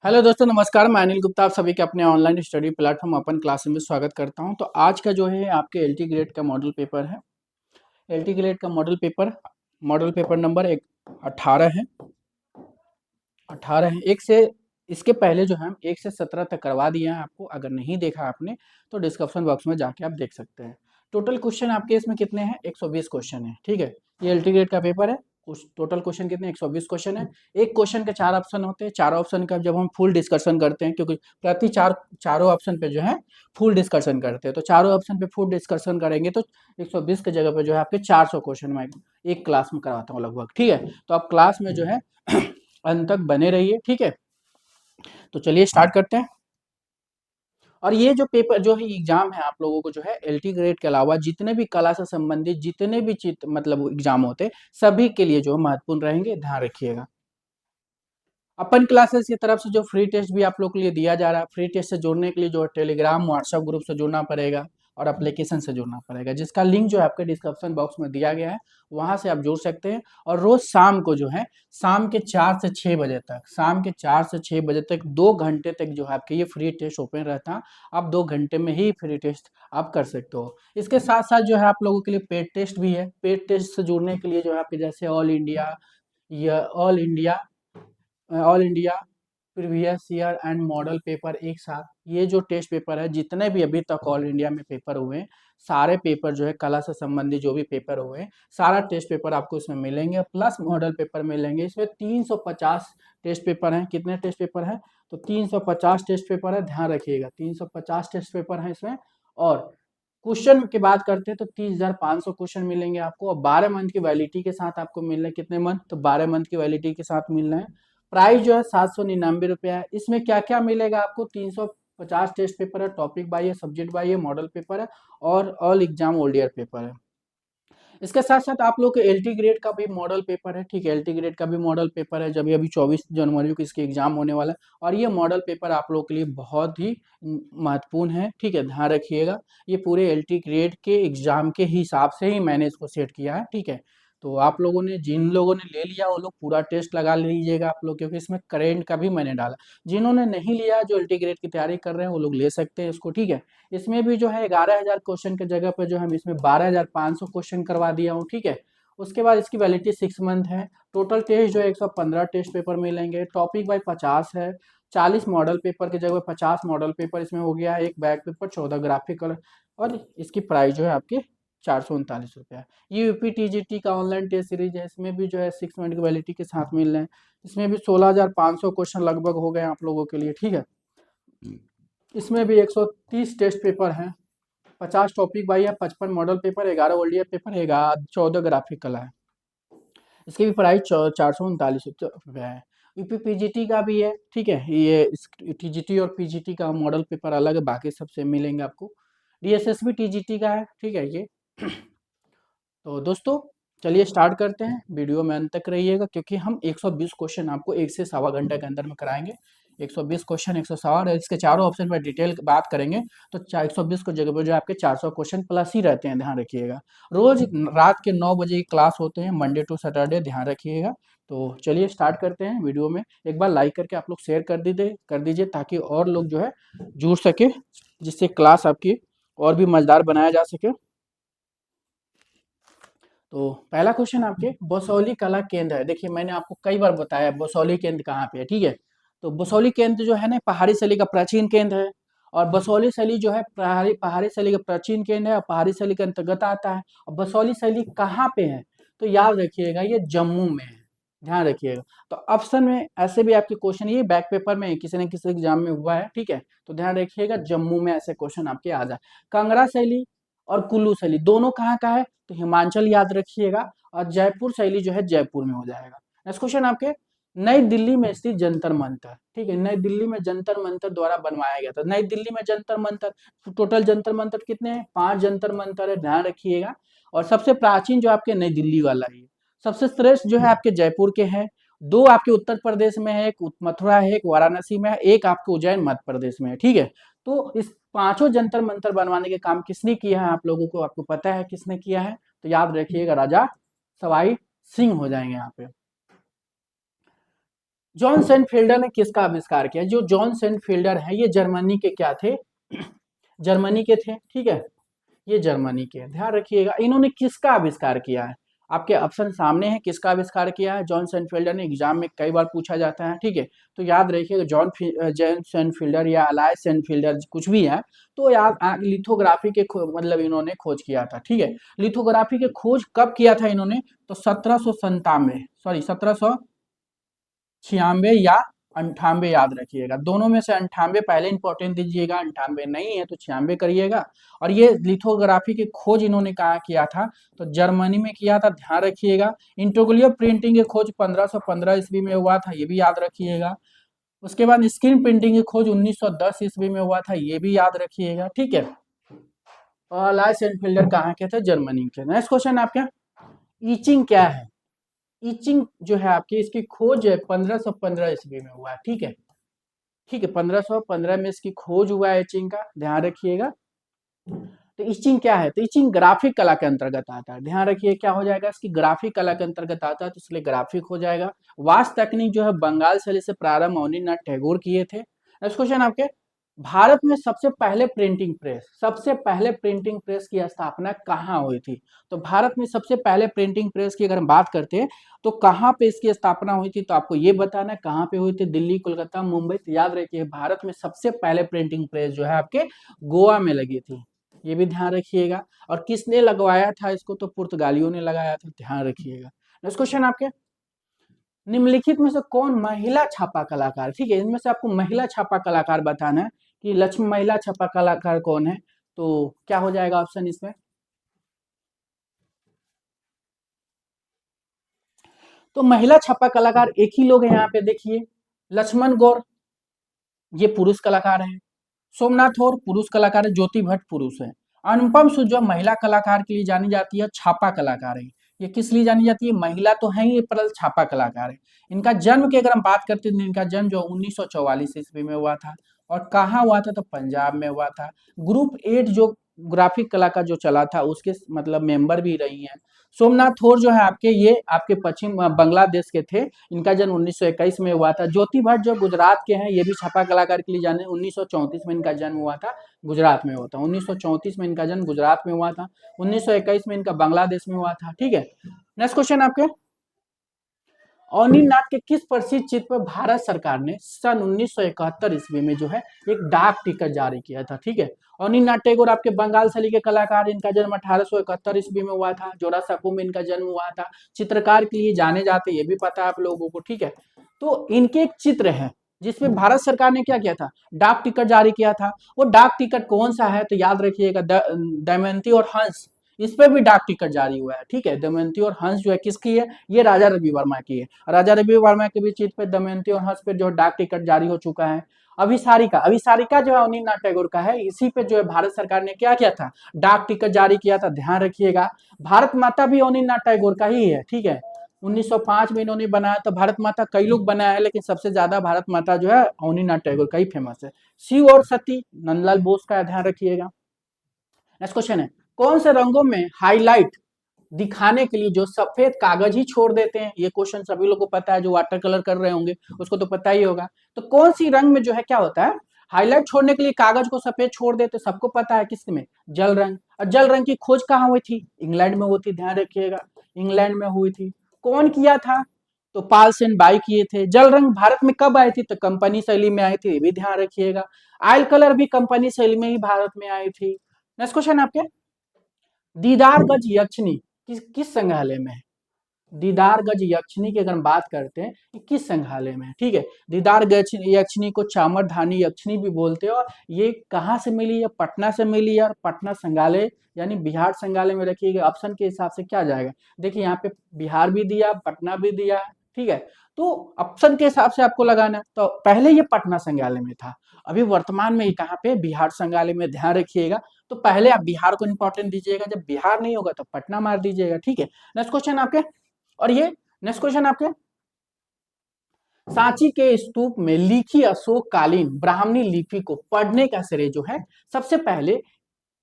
Hello दोस्तों, नमस्कार। मैं अनिल गुप्ता आप सभी के अपने online study platform open class में स्वागत करता हूं। तो आज का जो है आपके एलटी ग्रेड का मॉडल पेपर है। एलटी ग्रेड का मॉडल पेपर नंबर 18 है। 18 है। एक से इसके पहले जो है हम 1 से 17 तक करवा दिए हैं आपको। अगर नहीं देखा आपने तो डिस्क्रिप्शन बॉक्स में जाके आप देख सकते हैं। टोटल क्वेश्चन आपके इसमें कितने हैं? 120 क्वेश्चन है। ठीक है, ये एलटी ग्रेड का पेपर है। टोटल क्वेश्चन कितने? 120 क्वेश्चन है। एक क्वेश्चन के 4 ऑप्शन होते हैं। चार ऑप्शन का जब हम फुल डिस्कशन करते हैं, क्योंकि प्रति चारों ऑप्शन पे जो है फुल डिस्कशन करते हैं, तो चारों ऑप्शन पे फुल डिस्कशन करेंगे तो 120 की जगह पे जो है आपके 400 क्वेश्चन में एक क्लास में करवाता हूँ लगभग। ठीक है, तो आप क्लास में जो है अंत तक बने रहिए। ठीक है, तो चलिए स्टार्ट करते हैं। और ये जो पेपर जो है एग्जाम है आप लोगों को जो है एलटी ग्रेड के अलावा जितने भी कला से संबंधित जितने भी मतलब एग्जाम होते हैं सभी के लिए जो महत्वपूर्ण रहेंगे, ध्यान रखिएगा। अपन क्लासेस की तरफ से जो फ्री टेस्ट भी आप लोग के लिए दिया जा रहा है, फ्री टेस्ट से जुड़ने के लिए जो टेलीग्राम व्हाट्सएप ग्रुप से जुड़ना पड़ेगा और एप्लीकेशन से जुड़ना पड़ेगा, जिसका लिंक जो है आपके डिस्क्रिप्शन बॉक्स में दिया गया है, वहां से आप जुड़ सकते हैं। और रोज शाम को जो है शाम के 4 से 6 बजे तक 2 घंटे तक जो है आपके ये फ्री टेस्ट ओपन रहता है। आप 2 घंटे में ही फ्री टेस्ट आप कर सकते हो। इसके साथ साथ जो है आप लोगों के लिए पेड टेस्ट भी है। पेड टेस्ट से जुड़ने के लिए जो है आपके जैसे all India previous year and model paper एक साथ, ये जो टेस्ट पेपर है जितने भी अभी तक ऑल इंडिया में पेपर हुए हैं, सारे पेपर जो है कला से संबंधित जो भी पेपर हुए हैं सारा टेस्ट पेपर आपको इसमें मिलेंगे, प्लस मॉडल पेपर मिलेंगे। इसमें 350 टेस्ट पेपर हैं। कितने टेस्ट पेपर हैं? तो 350 टेस्ट पेपर है, ध्यान रखिएगा। 350 टेस्ट पेपर है इसमें। और क्वेश्चन की बात करते हैं तो 30,500 क्वेश्चन मिलेंगे आपको, और 12 मंथ की वैलिडिटी के साथ आपको मिल रहे हैं। कितने मंथ? तो 12 मंथ की वैलिडिटी के साथ मिल रहे हैं। प्राइस जो है 799 रुपया है। इसमें क्या क्या मिलेगा आपको? 350 टेस्ट पेपर है, टॉपिक बाई है, सब्जेक्ट बाई है, मॉडल पेपर है और all exam old year paper है। इसके साथ साथ आप लोग के एलटी ग्रेड का भी मॉडल पेपर है। ठीक है, एलटी ग्रेड का भी मॉडल पेपर है, जब अभी 24 जनवरी को इसके एग्जाम होने वाला है। और ये मॉडल पेपर आप लोग के लिए बहुत ही महत्वपूर्ण है। ठीक है, ध्यान रखिएगा। ये पूरे एलटी ग्रेड के एग्जाम के हिसाब से ही मैंने इसको सेट किया है। ठीक है, तो आप लोगों ने जिन लोगों ने ले लिया वो लोग पूरा टेस्ट लगा लीजिएगा आप लोग, क्योंकि इसमें करेंट का भी मैंने डाला। जिन्होंने नहीं लिया, जो एलटी ग्रेड की तैयारी कर रहे हैं, वो लोग ले सकते हैं इसको। ठीक है, इसमें भी जो है 11,000 क्वेश्चन की जगह पर जो हम इसमें 12,500 क्वेश्चन करवा दिया हूँ। ठीक है, उसके बाद इसकी वैलिडिटी 6 मंथ है। टोटल टेस्ट जो है 115 टेस्ट पेपर मिलेंगे। टॉपिक बाई 50 है। 40 मॉडल पेपर की जगह 50 मॉडल पेपर इसमें हो गया है। एक बैक पेपर, 14 ग्राफिकल। और इसकी प्राइस जो है आपके 439 रुपया। ये यूपी टीजीटी का ऑनलाइन टेस्ट सीरीज है। इसमें भी जो है 6 मंथ की वैलिडिटी के साथ मिल रहे हैं। इसमें भी 16,500 क्वेश्चन लगभग हो गए आप लोगों के लिए। ठीक है, इसमें भी 130 टेस्ट पेपर हैं। 50 टॉपिक बाई है, 55 मॉडल पेपर, 11 ओल्डियर पेपर, 14 ग्राफिकल है। इसकी भी प्राइस 439 रुपया है। यूपी पीजीटी का भी है। ठीक है, ये टीजीटी और पीजीटी का मॉडल पेपर अलग है, बाकी सबसे मिलेंगे आपको। डीएसएस भी टीजीटी का है। ठीक है, ये तो दोस्तों चलिए स्टार्ट करते हैं। वीडियो में अंत तक रहिएगा, क्योंकि हम 120 क्वेश्चन आपको 1 से 1.25 घंटे के अंदर में कराएंगे। 120 क्वेश्चन 100 इसके चारों ऑप्शन पर डिटेल बात करेंगे तो 120 को जगह पर जो आपके 400 क्वेश्चन प्लस ही रहते हैं, ध्यान रखिएगा। रोज रात के 9 बजे की क्लास होते हैं, मंडे टू सैटरडे, ध्यान रखिएगा। तो चलिए स्टार्ट करते हैं। वीडियो में एक बार लाइक करके आप लोग शेयर कर दीजिए ताकि और लोग जो है जुड़ सके, जिससे क्लास आपकी और भी मजेदार बनाया जा सके। तो पहला क्वेश्चन आपके बसौली कला केंद्र है। देखिए, मैंने आपको कई बार बताया बसौली केंद्र कहाँ पे है। ठीक है, तो बसौली केंद्र जो है ना पहाड़ी शैली का प्राचीन केंद्र है। और बसौली शैली जो है पहाड़ी पहाड़ी शैली का प्राचीन केंद्र है और पहाड़ी शैली के अंतर्गत आता है। और बसौली शैली कहाँ पे है? तो याद रखिएगा, ये जम्मू में है, ध्यान रखिएगा। तो ऑप्शन में ऐसे भी आपके क्वेश्चन ये बैक पेपर में किसी न किसी एग्जाम में हुआ है। ठीक है, तो ध्यान रखिएगा जम्मू में ऐसे क्वेश्चन आपके आ जाए। कांगड़ा शैली और कुल्लू शैली दोनों कहाँ का है? तो हिमाचल याद रखिएगा। और जयपुर शैली जो है जयपुर में हो जाएगा। नेक्स्ट क्वेश्चन आपके नई दिल्ली में स्थित जंतर मंतर। ठीक है, नई दिल्ली में जंतर मंतर द्वारा बनवाया गया था। नई दिल्ली में जंतर मंतर, टोटल जंतर मंतर कितने हैं? 5 जंतर मंतर है, ध्यान रखिएगा। और सबसे प्राचीन जो आपके नई दिल्ली वाला है। सबसे श्रेष्ठ जो है आपके जयपुर के हैं। 2 आपके उत्तर प्रदेश में है, एक मथुरा है, एक वाराणसी में है, एक आपके उज्जैन मध्य प्रदेश में है। ठीक है, तो इस पांचों जंतर मंतर बनवाने के काम किसने किया है? आप लोगों को आपको पता है किसने किया है? तो याद रखिएगा राजा सवाई सिंह हो जाएंगे यहाँ पे। जॉन सेनफील्डर ने किसका आविष्कार किया? जो जॉन सेनफील्डर है ये जर्मनी के क्या थे? जर्मनी के थे, ठीक है, ये जर्मनी के, ध्यान रखिएगा। इन्होंने किसका आविष्कार किया है? आपके ऑप्शन सामने है, किसका आविष्कार किया है? जॉन सेनफील्डर ने, एग्जाम में कई बार पूछा जाता है, ठीक है। तो याद रखिएगा जॉन सेनफील्डर या अलाय सेनफील्डर कुछ भी है, तो याद लिथोग्राफी के मतलब इन्होंने खोज किया था, ठीक है। लिथोग्राफी के खोज कब किया था इन्होंने? तो 1797, सॉरी 1796 या 98, याद रखिएगा। दोनों में से 98 पहले इंपॉर्टेंट दीजिएगा, 98 नहीं है तो 96 करिएगा। और ये लिथोग्राफी की खोज इन्होंने कहा किया था? तो जर्मनी में किया था, ध्यान रखिएगा। इंटोग्लियो प्रिंटिंग की खोज 1515 ईस्वी में हुआ था, ये भी याद रखिएगा। उसके बाद स्क्रीन प्रिंटिंग की खोज 1910 ईस्वी में हुआ था, ये भी याद रखिएगा, ठीक है। लाइस एंड फिल्डर कहाँ के थे? जर्मनी के। नेक्स्ट क्वेश्चन आपका, ईचिंग क्या है? ईचिंग जो है आपकी, इसकी खोज 1515 ईस्वी में हुआ है, ठीक है, ठीक है। 1515 में इसकी खोज हुआ है ईचिंग का, ध्यान रखिएगा। तो ईचिंग क्या है? तो ईचिंग ग्राफिक कला के अंतर्गत आता है, ध्यान रखिए। क्या हो जाएगा? इसकी ग्राफिक कला के अंतर्गत आता है, तो इसलिए ग्राफिक हो जाएगा। वास्तु तकनीक जो है बंगाल शैली से प्रारंभ अवनीनाथ टैगोर किए थे। नेक्स्ट क्वेश्चन आपके, भारत में सबसे पहले प्रिंटिंग प्रेस की स्थापना कहाँ हुई थी? तो भारत में सबसे पहले प्रिंटिंग प्रेस की अगर हम बात करते हैं तो कहाँ पे इसकी स्थापना हुई थी? तो आपको ये बताना है कहाँ पे हुई थी, दिल्ली, कोलकाता, मुंबई। तो याद रखिए भारत में सबसे पहले प्रिंटिंग प्रेस जो है आपके गोवा में लगी थी, ये भी ध्यान रखिएगा। और किसने लगवाया था इसको? तो पुर्तगालियों ने लगाया था, ध्यान रखिएगा। नेक्स्ट क्वेश्चन आपके, निम्नलिखित में से कौन महिला छापा कलाकार? ठीक है, इनमें से आपको महिला छापा कलाकार बताना है कि लक्ष्मी महिला छापा कलाकार कौन है। तो क्या हो जाएगा ऑप्शन इसमें? तो महिला छापा कलाकार एक ही लोग हैं यहाँ पे, देखिए, लक्ष्मण गौर ये पुरुष कलाकार है, सोमनाथ और पुरुष कलाकार है, ज्योति भट्ट पुरुष है, अनुपम सूद जो महिला कलाकार के लिए जानी जाती है, छापा कलाकार है। ये किस लिए जानी जाती है? महिला तो है ही पर छापा कलाकार है। इनका जन्म की अगर हम बात करते हैं तो इनका जन्म जो 1944 ईस्वी में हुआ था। और कहाँ हुआ था? तो पंजाब में हुआ था। ग्रुप 8 जो ग्राफिक कला का जो चला था उसके मतलब मेंबर भी रही हैं। सोमनाथ थोर जो है आपके, ये आपके पश्चिम बांग्लादेश के थे। इनका जन्म 1921 में हुआ था। ज्योति भट्ट जो गुजरात के हैं, ये भी छापा कलाकार के लिए जाने, 1934 में इनका जन्म हुआ था, गुजरात में हुआ था। 1934 में इनका जन्म गुजरात में हुआ था, 1921 में इनका बांग्लादेश में हुआ था, ठीक है। नेक्स्ट क्वेश्चन आपके, अवनीनाथ के किस प्रसिद्ध चित्र पर भारत सरकार ने सन 1971 ईस्वी में जो है एक डाक टिकट जारी किया था, ठीक है। अवनीनाथ टैगोर आपके बंगाल शैली के कलाकार, इनका जन्म 1871 ईस्वी में हुआ था, जोरासांको में इनका जन्म हुआ था। चित्रकार के लिए जाने जाते, ये भी पता है आप लोगों को, ठीक है। तो इनके एक चित्र है जिसमें भारत सरकार ने क्या किया था? डाक टिकट जारी किया था। वो डाक टिकट कौन सा है? तो याद रखिएगा, दमयंती और हंस, इस पे भी डाक टिकट जारी हुआ है, ठीक है। दमयंती और हंस जो है किसकी है? ये राजा रवि वर्मा की है। राजा रवि वर्मा के भी चित्र पे दमयंती और हंस पे जो डाक टिकट जारी हो चुका है। अभिसारिका जो है अवनीनाथ टैगोर का है, इसी पे जो है भारत सरकार ने क्या किया था? डाक टिकट जारी किया था, ध्यान रखिएगा। भारत माता भी अवनीनाथ टैगोर का ही है, ठीक है। 1905 में इन्होंने बनाया, तो भारत माता कई लोग बनाया है लेकिन सबसे ज्यादा भारत माता जो है अवनीनाथ टैगोर का ही फेमस है। शिव और सती नंदलाल बोस का है, ध्यान रखिएगा। नेक्स्ट क्वेश्चन है, कौन से रंगों में हाईलाइट दिखाने के लिए जो सफेद कागज ही छोड़ देते हैं? ये क्वेश्चन सभी लोगों को पता है, जो वाटर कलर कर रहे होंगे उसको तो पता ही होगा। तो कौन सी रंग में जो है क्या होता है? हाईलाइट छोड़ने के लिए कागज को सफेद छोड़ देते, सबको पता है किसमें? जल रंग। और जल रंग की खोज कहाँ हुई थी? इंग्लैंड में हुई थी, ध्यान रखिएगा, इंग्लैंड में हुई थी। कौन किया था? तो पाल सेन बाई किए थे। जल रंग भारत में कब आई थी? तो कंपनी शैली में आई थी, ये भी ध्यान रखिएगा। आयल कलर भी कंपनी शैली में ही भारत में आई थी। नेक्स्ट क्वेश्चन आपके, दीदारगंज यक्षिणी किस संग्रहालय में है? दीदारगंज यक्षिणी की अगर हम बात करते हैं कि किस संग्रहालय में है, ठीक है। दीदारगंज यक्षिणी को चामरधानी यक्षिणी भी बोलते हैं। और ये कहाँ से मिली है? पटना से मिली है। और पटना संग्रहालय यानी बिहार संग्रहालय में रखिएगा। ऑप्शन के हिसाब से क्या जाएगा? देखिए यहाँ पे बिहार भी दिया, पटना भी दिया है, ठीक है। तो ऑप्शन के हिसाब से आपको लगाना है। तो पहले ये पटना संग्रहालय में था, अभी वर्तमान में ये कहाँ पे? बिहार संग्रहालय में, ध्यान रखिएगा। तो पहले आप बिहार को इंपॉर्टेंट दीजिएगा, जब बिहार नहीं होगा तो पटना मार दीजिएगा, ठीक है। नेक्स्ट क्वेश्चन आपके, और ये नेक्स्ट क्वेश्चन आपके, सांची के स्तूप में लिखी अशोक कालीन ब्राह्मणी लिपि को पढ़ने का श्रेय जो है सबसे पहले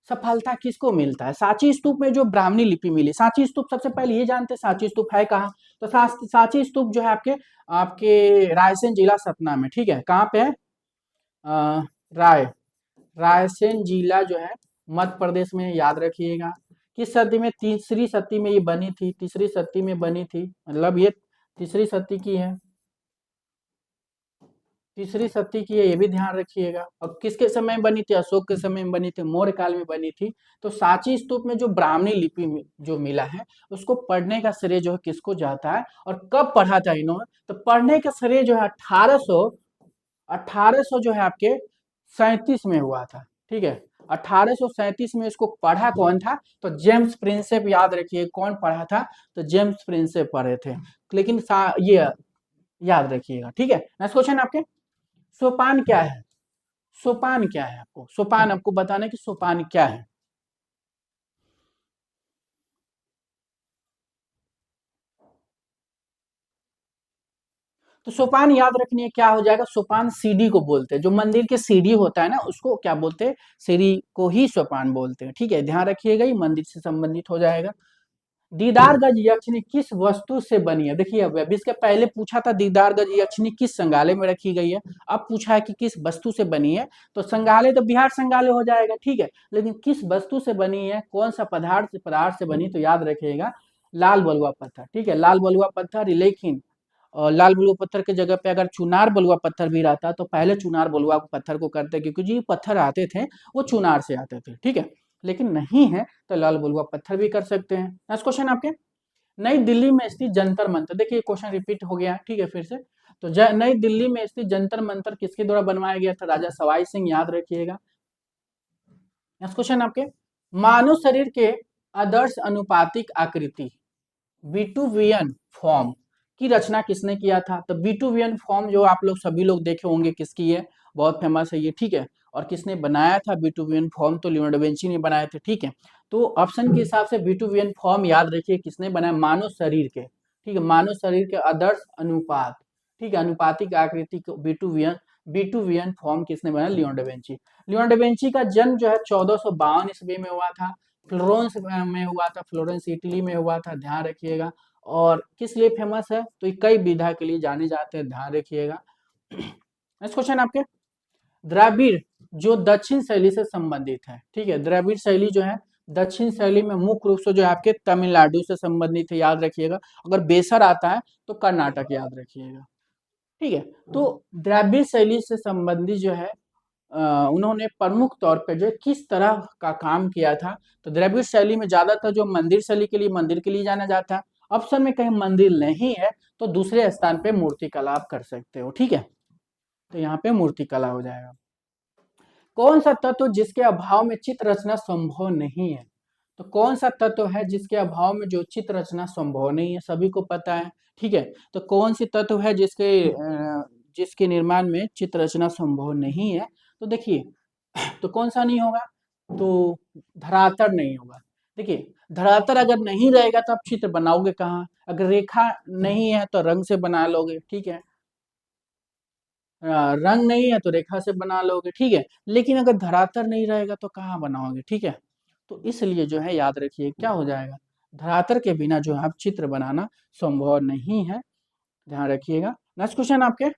सफलता किसको मिलता है? सांची स्तूप में जो ब्राह्मणी लिपि मिली, सांची स्तूप सबसे पहले ये जानते हैं सांची स्तूप है कहाँ? तो सांची स्तूप जो है आपके आपके रायसेन जिला सतना में, ठीक है, कहाँ पे है? राय रायसेन जिला जो है मध्य प्रदेश में, याद रखिएगा। किस सदी में? तीसरी सदी में ये बनी थी, तीसरी सदी में बनी थी, मतलब ये तीसरी सदी की है, तीसरी सदी की है, ये भी ध्यान रखिएगा। और किसके समय में बनी थी? अशोक के समय में बनी थी, मौर्य काल में बनी थी। तो सांची स्तूप में जो ब्राह्मणी लिपि जो मिला है, उसको पढ़ने का श्रेय जो है किसको जाता है और कब पढ़ा था इन्होंने? तो पढ़ने का श्रेय जो है 1800 जो है आपके 37 में हुआ था, ठीक है। 1837 में इसको पढ़ा कौन था? तो जेम्स प्रिंसेप, याद रखिए कौन पढ़ा था? तो जेम्स प्रिंसेप पढ़े थे। लेकिन ये याद रखिएगा, ठीक है। नेक्स्ट क्वेश्चन आपके, सोपान क्या है? सोपान क्या है? आपको सोपान आपको बताना है कि सोपान क्या है। तो सोपान याद रखनी है, क्या हो जाएगा? सोपान सीढ़ी को बोलते हैं, जो मंदिर के सीढ़ी होता है ना, उसको क्या बोलते हैं? सीढ़ी को ही सोपान बोलते हैं, ठीक है, ध्यान रखिएगा, ये मंदिर से संबंधित हो जाएगा। दीदार गज यक्षिणी किस वस्तु से बनी है? देखिए अब अभी इसके पहले पूछा था दीदार गज यक्षिणी किस संग्रहालय में रखी गई है, अब पूछा है कि किस वस्तु से बनी है। तो संग्रहालय तो बिहार संग्रहालय हो जाएगा, ठीक है, लेकिन किस वस्तु से बनी है, कौन सा पदार्थ से बनी? तो याद रखिएगा लाल बलुआ पत्थर, ठीक है, लाल बलुआ पत्थर। लेकिन और लाल बलुआ पत्थर की जगह पे अगर चुनार बलुआ पत्थर भी रहता तो पहले चुनार बलुआ पत्थर को करते, क्योंकि जो पत्थर आते थे वो चुनार से आते थे, ठीक है। लेकिन नहीं है तो लाल बलुआ पत्थर भी कर सकते हैं। नेक्स्ट क्वेश्चन आपके, नई दिल्ली में स्थित जंतर मंतर, देखिए क्वेश्चन रिपीट हो गया, ठीक है, फिर से। तो नई दिल्ली में स्थित जंतर मंतर किसके द्वारा बनवाया गया था? राजा सवाई सिंह, याद रखिएगा। नेक्स्ट क्वेश्चन आपके, मानव शरीर के आदर्श अनुपातिक आकृति बीटूवियन फॉर्म की रचना किसने किया था? तो बीटूवियन फॉर्म जो आप लोग सभी लोग देखे होंगे किसकी है, बहुत फेमस है ये, ठीक है। और किसने बनाया था बीटूवियन फॉर्म? तो लियोनार्डो दा विंची ने बनाए थे, ठीक है। तो ऑप्शन के हिसाब से बीटूवियन फॉर्म याद रखिए किसने बनाया? मानव शरीर के, ठीक है, मानव शरीर के आदर्श अनुपात, ठीक है, अनुपातिक आकृति को बीटूवियन फॉर्म किसने बनाया? Leonardo da Vinci. Leonardo da Vinci का जन्म जो है 1452 ईस्वी में हुआ था, फ्लोरेंस में हुआ था, फ्लोरेंस इटली में हुआ था, ध्यान रखिएगा। और किस लिए फेमस है? तो ये कई विधा के लिए जाने जाते हैं, ध्यान रखिएगा। नेक्स्ट क्वेश्चन आपके, द्रविड़ जो दक्षिण शैली से संबंधित है, ठीक है, द्रविड़ शैली जो है दक्षिण शैली में मुख्य रूप से जो है आपके तमिलनाडु से संबंधित है, याद रखिएगा। अगर बेसर आता है तो कर्नाटक, याद रखिएगा, ठीक है। तो द्रविड़ शैली से संबंधित जो है उन्होंने प्रमुख तौर पे जो किस तरह का काम किया था? तो द्रविड़ शैली में ज्यादातर जो मंदिर शैली के लिए, मंदिर के लिए जाना जाता है। ऑप्शन में कहीं मंदिर नहीं है तो दूसरे स्थान पे मूर्तिकला आप कर सकते हो, ठीक है। तो यहाँ पे मूर्तिकला हो जाएगा। कौन सा तत्व जिसके अभाव में चित्र रचना संभव नहीं है? तो कौन सा तत्व है जिसके अभाव में जो चित्र रचना संभव नहीं है? सभी को पता है, ठीक है। तो कौन सी तत्व है जिसके निर्माण में चित्र रचना संभव नहीं है? तो देखिए तो कौन सा नहीं होगा? तो धरातल नहीं होगा। देखिए धरातल अगर नहीं रहेगा तो आप चित्र बनाओगे कहाँ? अगर रेखा नहीं है तो रंग से बना लोगे, ठीक है, रंग नहीं है तो रेखा से बना लोगे, ठीक है। लेकिन अगर धरातल नहीं रहेगा तो कहाँ बनाओगे, ठीक है। तो इसलिए जो है याद रखिए क्या हो जाएगा, धरातल के बिना जो है आप चित्र बनाना संभव नहीं है, ध्यान रखिएगा। नेक्स्ट क्वेश्चन आपके,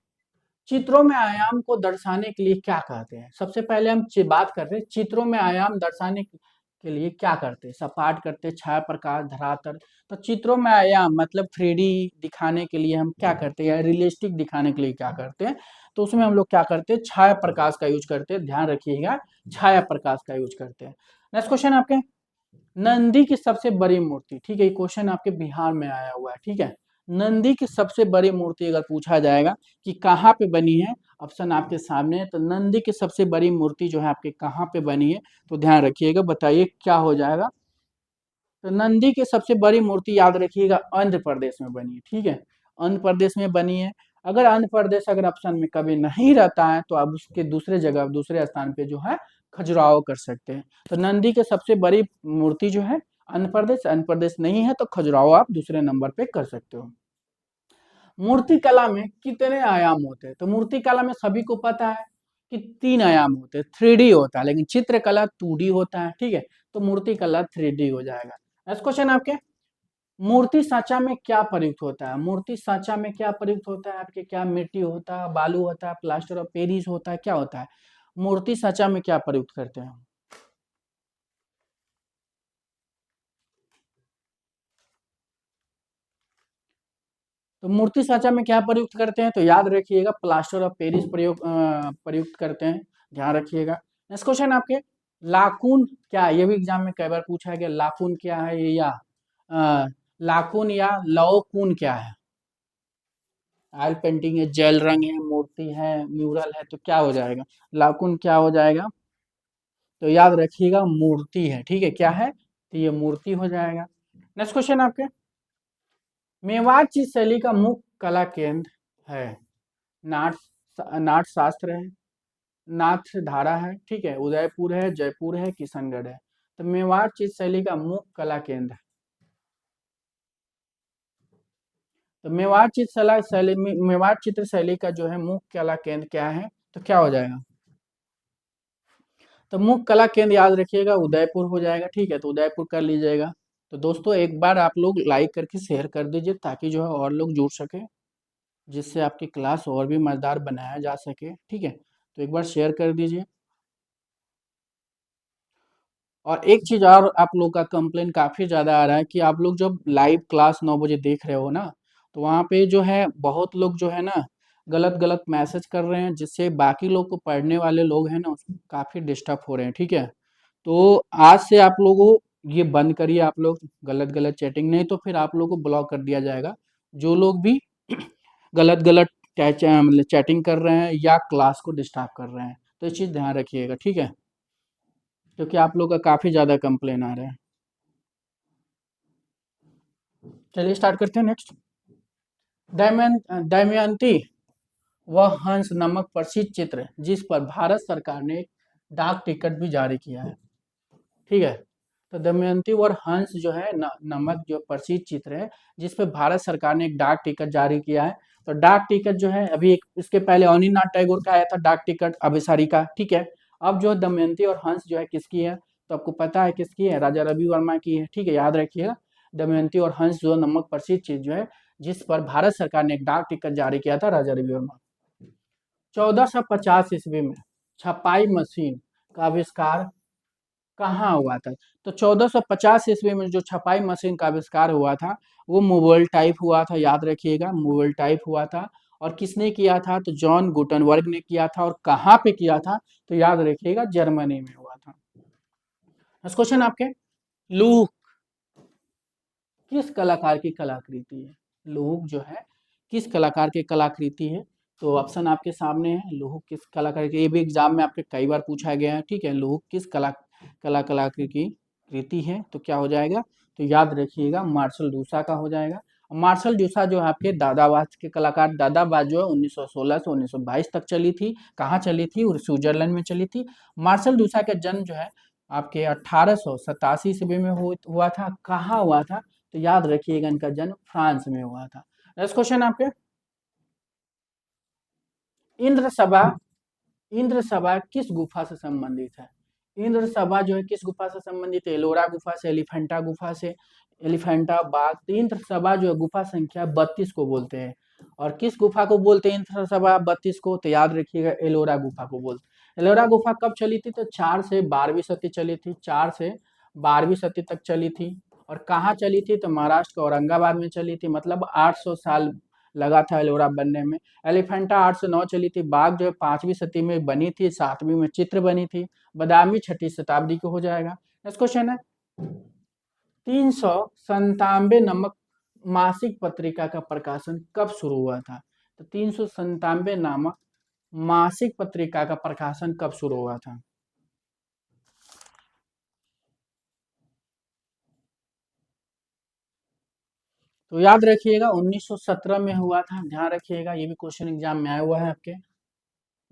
चित्रों में आयाम को दर्शाने के लिए क्या कहते हैं? सबसे पहले हम बात कर रहे हैं चित्रों में आयाम दर्शाने के लिए क्या करते हैं? सपाट करते हैं, छाया प्रकाश, धरातल। तो चित्रों में आयाम मतलब 3D दिखाने के लिए हम क्या करते हैं, रियलिस्टिक दिखाने के लिए क्या करते हैं? तो उसमें हम लोग क्या करते हैं? छाया प्रकाश का यूज करते हैं, ध्यान रखिएगा, छाया प्रकाश का यूज करते हैं। नेक्स्ट क्वेश्चन आपके, नंदी की सबसे बड़ी मूर्ति, ठीक है, ये क्वेश्चन आपके बिहार में आया हुआ है, ठीक है। नंदी की सबसे बड़ी मूर्ति अगर पूछा जाएगा कि कहाँ पे बनी है, ऑप्शन आपके सामने है। तो नंदी की सबसे बड़ी मूर्ति जो है आपके कहाँ पे बनी है? तो ध्यान रखिएगा, बताइए क्या हो जाएगा। तो नंदी की सबसे बड़ी मूर्ति याद रखिएगा आंध्र प्रदेश में बनी है, ठीक है, आंध्र प्रदेश में बनी है। अगर आंध्र प्रदेश अगर ऑप्शन में कभी नहीं रहता है तो आप उसके दूसरे जगह, दूसरे स्थान पे जो है खजुराहो कर सकते हैं। तो नंदी की सबसे बड़ी मूर्ति जो है आंध्र प्रदेश नहीं है तो खजुराहो आप दूसरे नंबर पे कर सकते हो। मूर्ति कला में कितने आयाम होते हैं? तो मूर्ति कला में सभी को पता है कि 3 आयाम होते हैं, 3D होता है, लेकिन चित्रकला 2D होता है, ठीक है। तो मूर्ति कला 3D हो जाएगा। नेक्स्ट क्वेश्चन आपके, मूर्ति साँचा में क्या प्रयुक्त होता है? मूर्ति साँचा में क्या प्रयुक्त होता है आपके? क्या मिट्टी होता है, बालू होता है, प्लास्टर ऑफ पेरिस होता है, क्या होता है? मूर्ति साँचा में क्या प्रयुक्त करते हैं हम? तो मूर्ति साँचा में क्या प्रयुक्त करते हैं? तो याद रखिएगा प्लास्टर ऑफ पेरिस प्रयुक्त करते हैं, ध्यान रखिएगा। नेक्स्ट क्वेश्चन आपके, लाकुन क्या है? ये भी एग्जाम में कई बार पूछा गया, लाकुन क्या है या लाकुन या लौकुन क्या है? ऑयल पेंटिंग है, जेल रंग है, मूर्ति है, म्यूरल है, तो क्या हो जाएगा? लाकुन क्या हो जाएगा? तो याद रखिएगा मूर्ति है, ठीक है, क्या है? तो ये मूर्ति हो जाएगा। नेक्स्ट क्वेश्चन आपके, मेवाड़ चित्र शैली का मुख्य कला केंद्र है? नाट नाट शास्त्र है, नाथ धारा है, ठीक है, उदयपुर है, जयपुर है, किशनगढ़ है। तो मेवाड़ चित्र शैली का मुख्य कला केंद्र, तो मेवाड़ चित्र शैली मेवाड़ चित्र शैली का जो है मुख्य कला केंद्र क्या है? तो क्या हो जाएगा? तो मुख्य कला केंद्र याद रखिएगा उदयपुर हो जाएगा, ठीक है, तो उदयपुर कर लीजिएगा। तो दोस्तों एक बार आप लोग लाइक करके शेयर कर दीजिए ताकि जो है और लोग जुड़ सके, जिससे आपकी क्लास और भी मजेदार बनाया जा सके, ठीक है। तो एक बार शेयर कर दीजिए। और एक चीज और, आप लोग का कंप्लेन काफी ज्यादा आ रहा है कि आप लोग जब लाइव क्लास 9 बजे देख रहे हो ना, तो वहाँ पे जो है बहुत लोग जो है ना गलत गलत मैसेज कर रहे हैं, जिससे बाकी लोग को पढ़ने वाले लोग हैं ना उसको काफी डिस्टर्ब हो रहे हैं, ठीक है। तो आज से आप लोगों ये बंद करिए, आप लोग गलत गलत चैटिंग, नहीं तो फिर आप लोग को ब्लॉक कर दिया जाएगा। जो लोग भी गलत गलत मतलब चैटिंग कर रहे हैं या क्लास को डिस्टर्ब कर रहे हैं, तो ये चीज़ ध्यान रखिएगा, ठीक है, क्योंकि आप लोग का काफ़ी ज़्यादा कंप्लेन आ रहा है। चलिए स्टार्ट करते हैं। नेक्स्ट, दमयंती वह हंस नामक प्रसिद्ध चित्र जिस पर भारत सरकार ने एक डाक टिकट भी जारी किया है, ठीक है। तो दमयंती और हंस जो है नमक जो प्रसिद्ध चित्र है जिस पे भारत सरकार ने एक डाक टिकट जारी किया है। तो डाक टिकट जो है अभी एक इसके पहले अवनीनाथ टैगोर का आया था डाक टिकट अभिसारी का, ठीक है। अब जो दमयंती और हंस जो है किसकी है? तो आपको पता है किसकी है? राजा रवि वर्मा की है, ठीक है, याद रखिएगा। दमयंती और हंस जो नमक प्रसिद्ध चीज जो है जिस पर भारत सरकार ने एक डाक टिकट जारी किया था राजा रवि वर्मा। 1450 ईस्वी में छपाई मशीन का आविष्कार कहाँ हुआ था? तो 1450 ईस्वी में जो छपाई मशीन का आविष्कार हुआ था वो मोबाइल टाइप हुआ था, याद रखिएगा मोबाइल टाइप हुआ था। और किसने किया था? तो जॉन गुटनबर्ग ने किया था। और कहाँ पे किया था? तो याद रखिएगा जर्मनी में हुआ था। नेक्स्ट क्वेश्चन आपके, लूह किस कलाकार की कलाकृति है? लूह जो है किस कलाकार की कलाकृति है? तो ऑप्शन आपके सामने है, लूह किस कलाकार की, ये भी एग्जाम में आपके कई बार पूछा गया है, ठीक है। लूह किस कलाकृति की कृति है? तो क्या हो जाएगा? तो याद रखिएगा मार्शल डूसा का हो जाएगा। मार्शल डूसा जो है आपके दादाबाज के कलाकार, दादाबाज जो है 1916 से 1922 तक चली थी। कहाँ चली थी? और स्विट्जरलैंड में चली थी। मार्शल डूसा का जन्म जो है आपके 1887 ईस्वी में हुआ था। कहाँ हुआ था? तो याद रखिएगा इनका जन्म फ्रांस में हुआ था। नेक्स्ट क्वेश्चन आपके, इंद्र सभा इंद्र सभा किस गुफा से संबंधित है? इंद्र सभा जो है किस गुफा से संबंधित है? एलोरा गुफा से, एलिफेंटा गुफा से, एलिफेंटा बाग। तो इंद्र सभा जो है गुफा संख्या 32 को बोलते हैं। और किस गुफा को बोलते हैं इंद्र सभा 32 को? तो याद रखिएगा एलोरा गुफा को बोलते हैं। एलोरा गुफा कब चली थी? तो 4 से 12वीं सदी चली थी, 4 से 12वीं सदी तक चली थी। और कहाँ चली थी? तो महाराष्ट्र के औरंगाबाद में चली थी, मतलब 800 साल लगा था एलोरा बनने में। एलिफेंटा 8 से 9 चली थी। बाघ जो है 5वीं सदी में बनी थी, 7वीं में चित्र बनी थी। बदामी 6ठी शताब्दी को हो जाएगा। नेक्स्ट क्वेश्चन है, 397 नमक मासिक पत्रिका का प्रकाशन कब शुरू हुआ था? तो 397 नामक मासिक पत्रिका का प्रकाशन कब शुरू हुआ था? तो याद रखिएगा 1917 में हुआ था, ध्यान रखिएगा, ये भी क्वेश्चन एग्जाम में आया हुआ है आपके।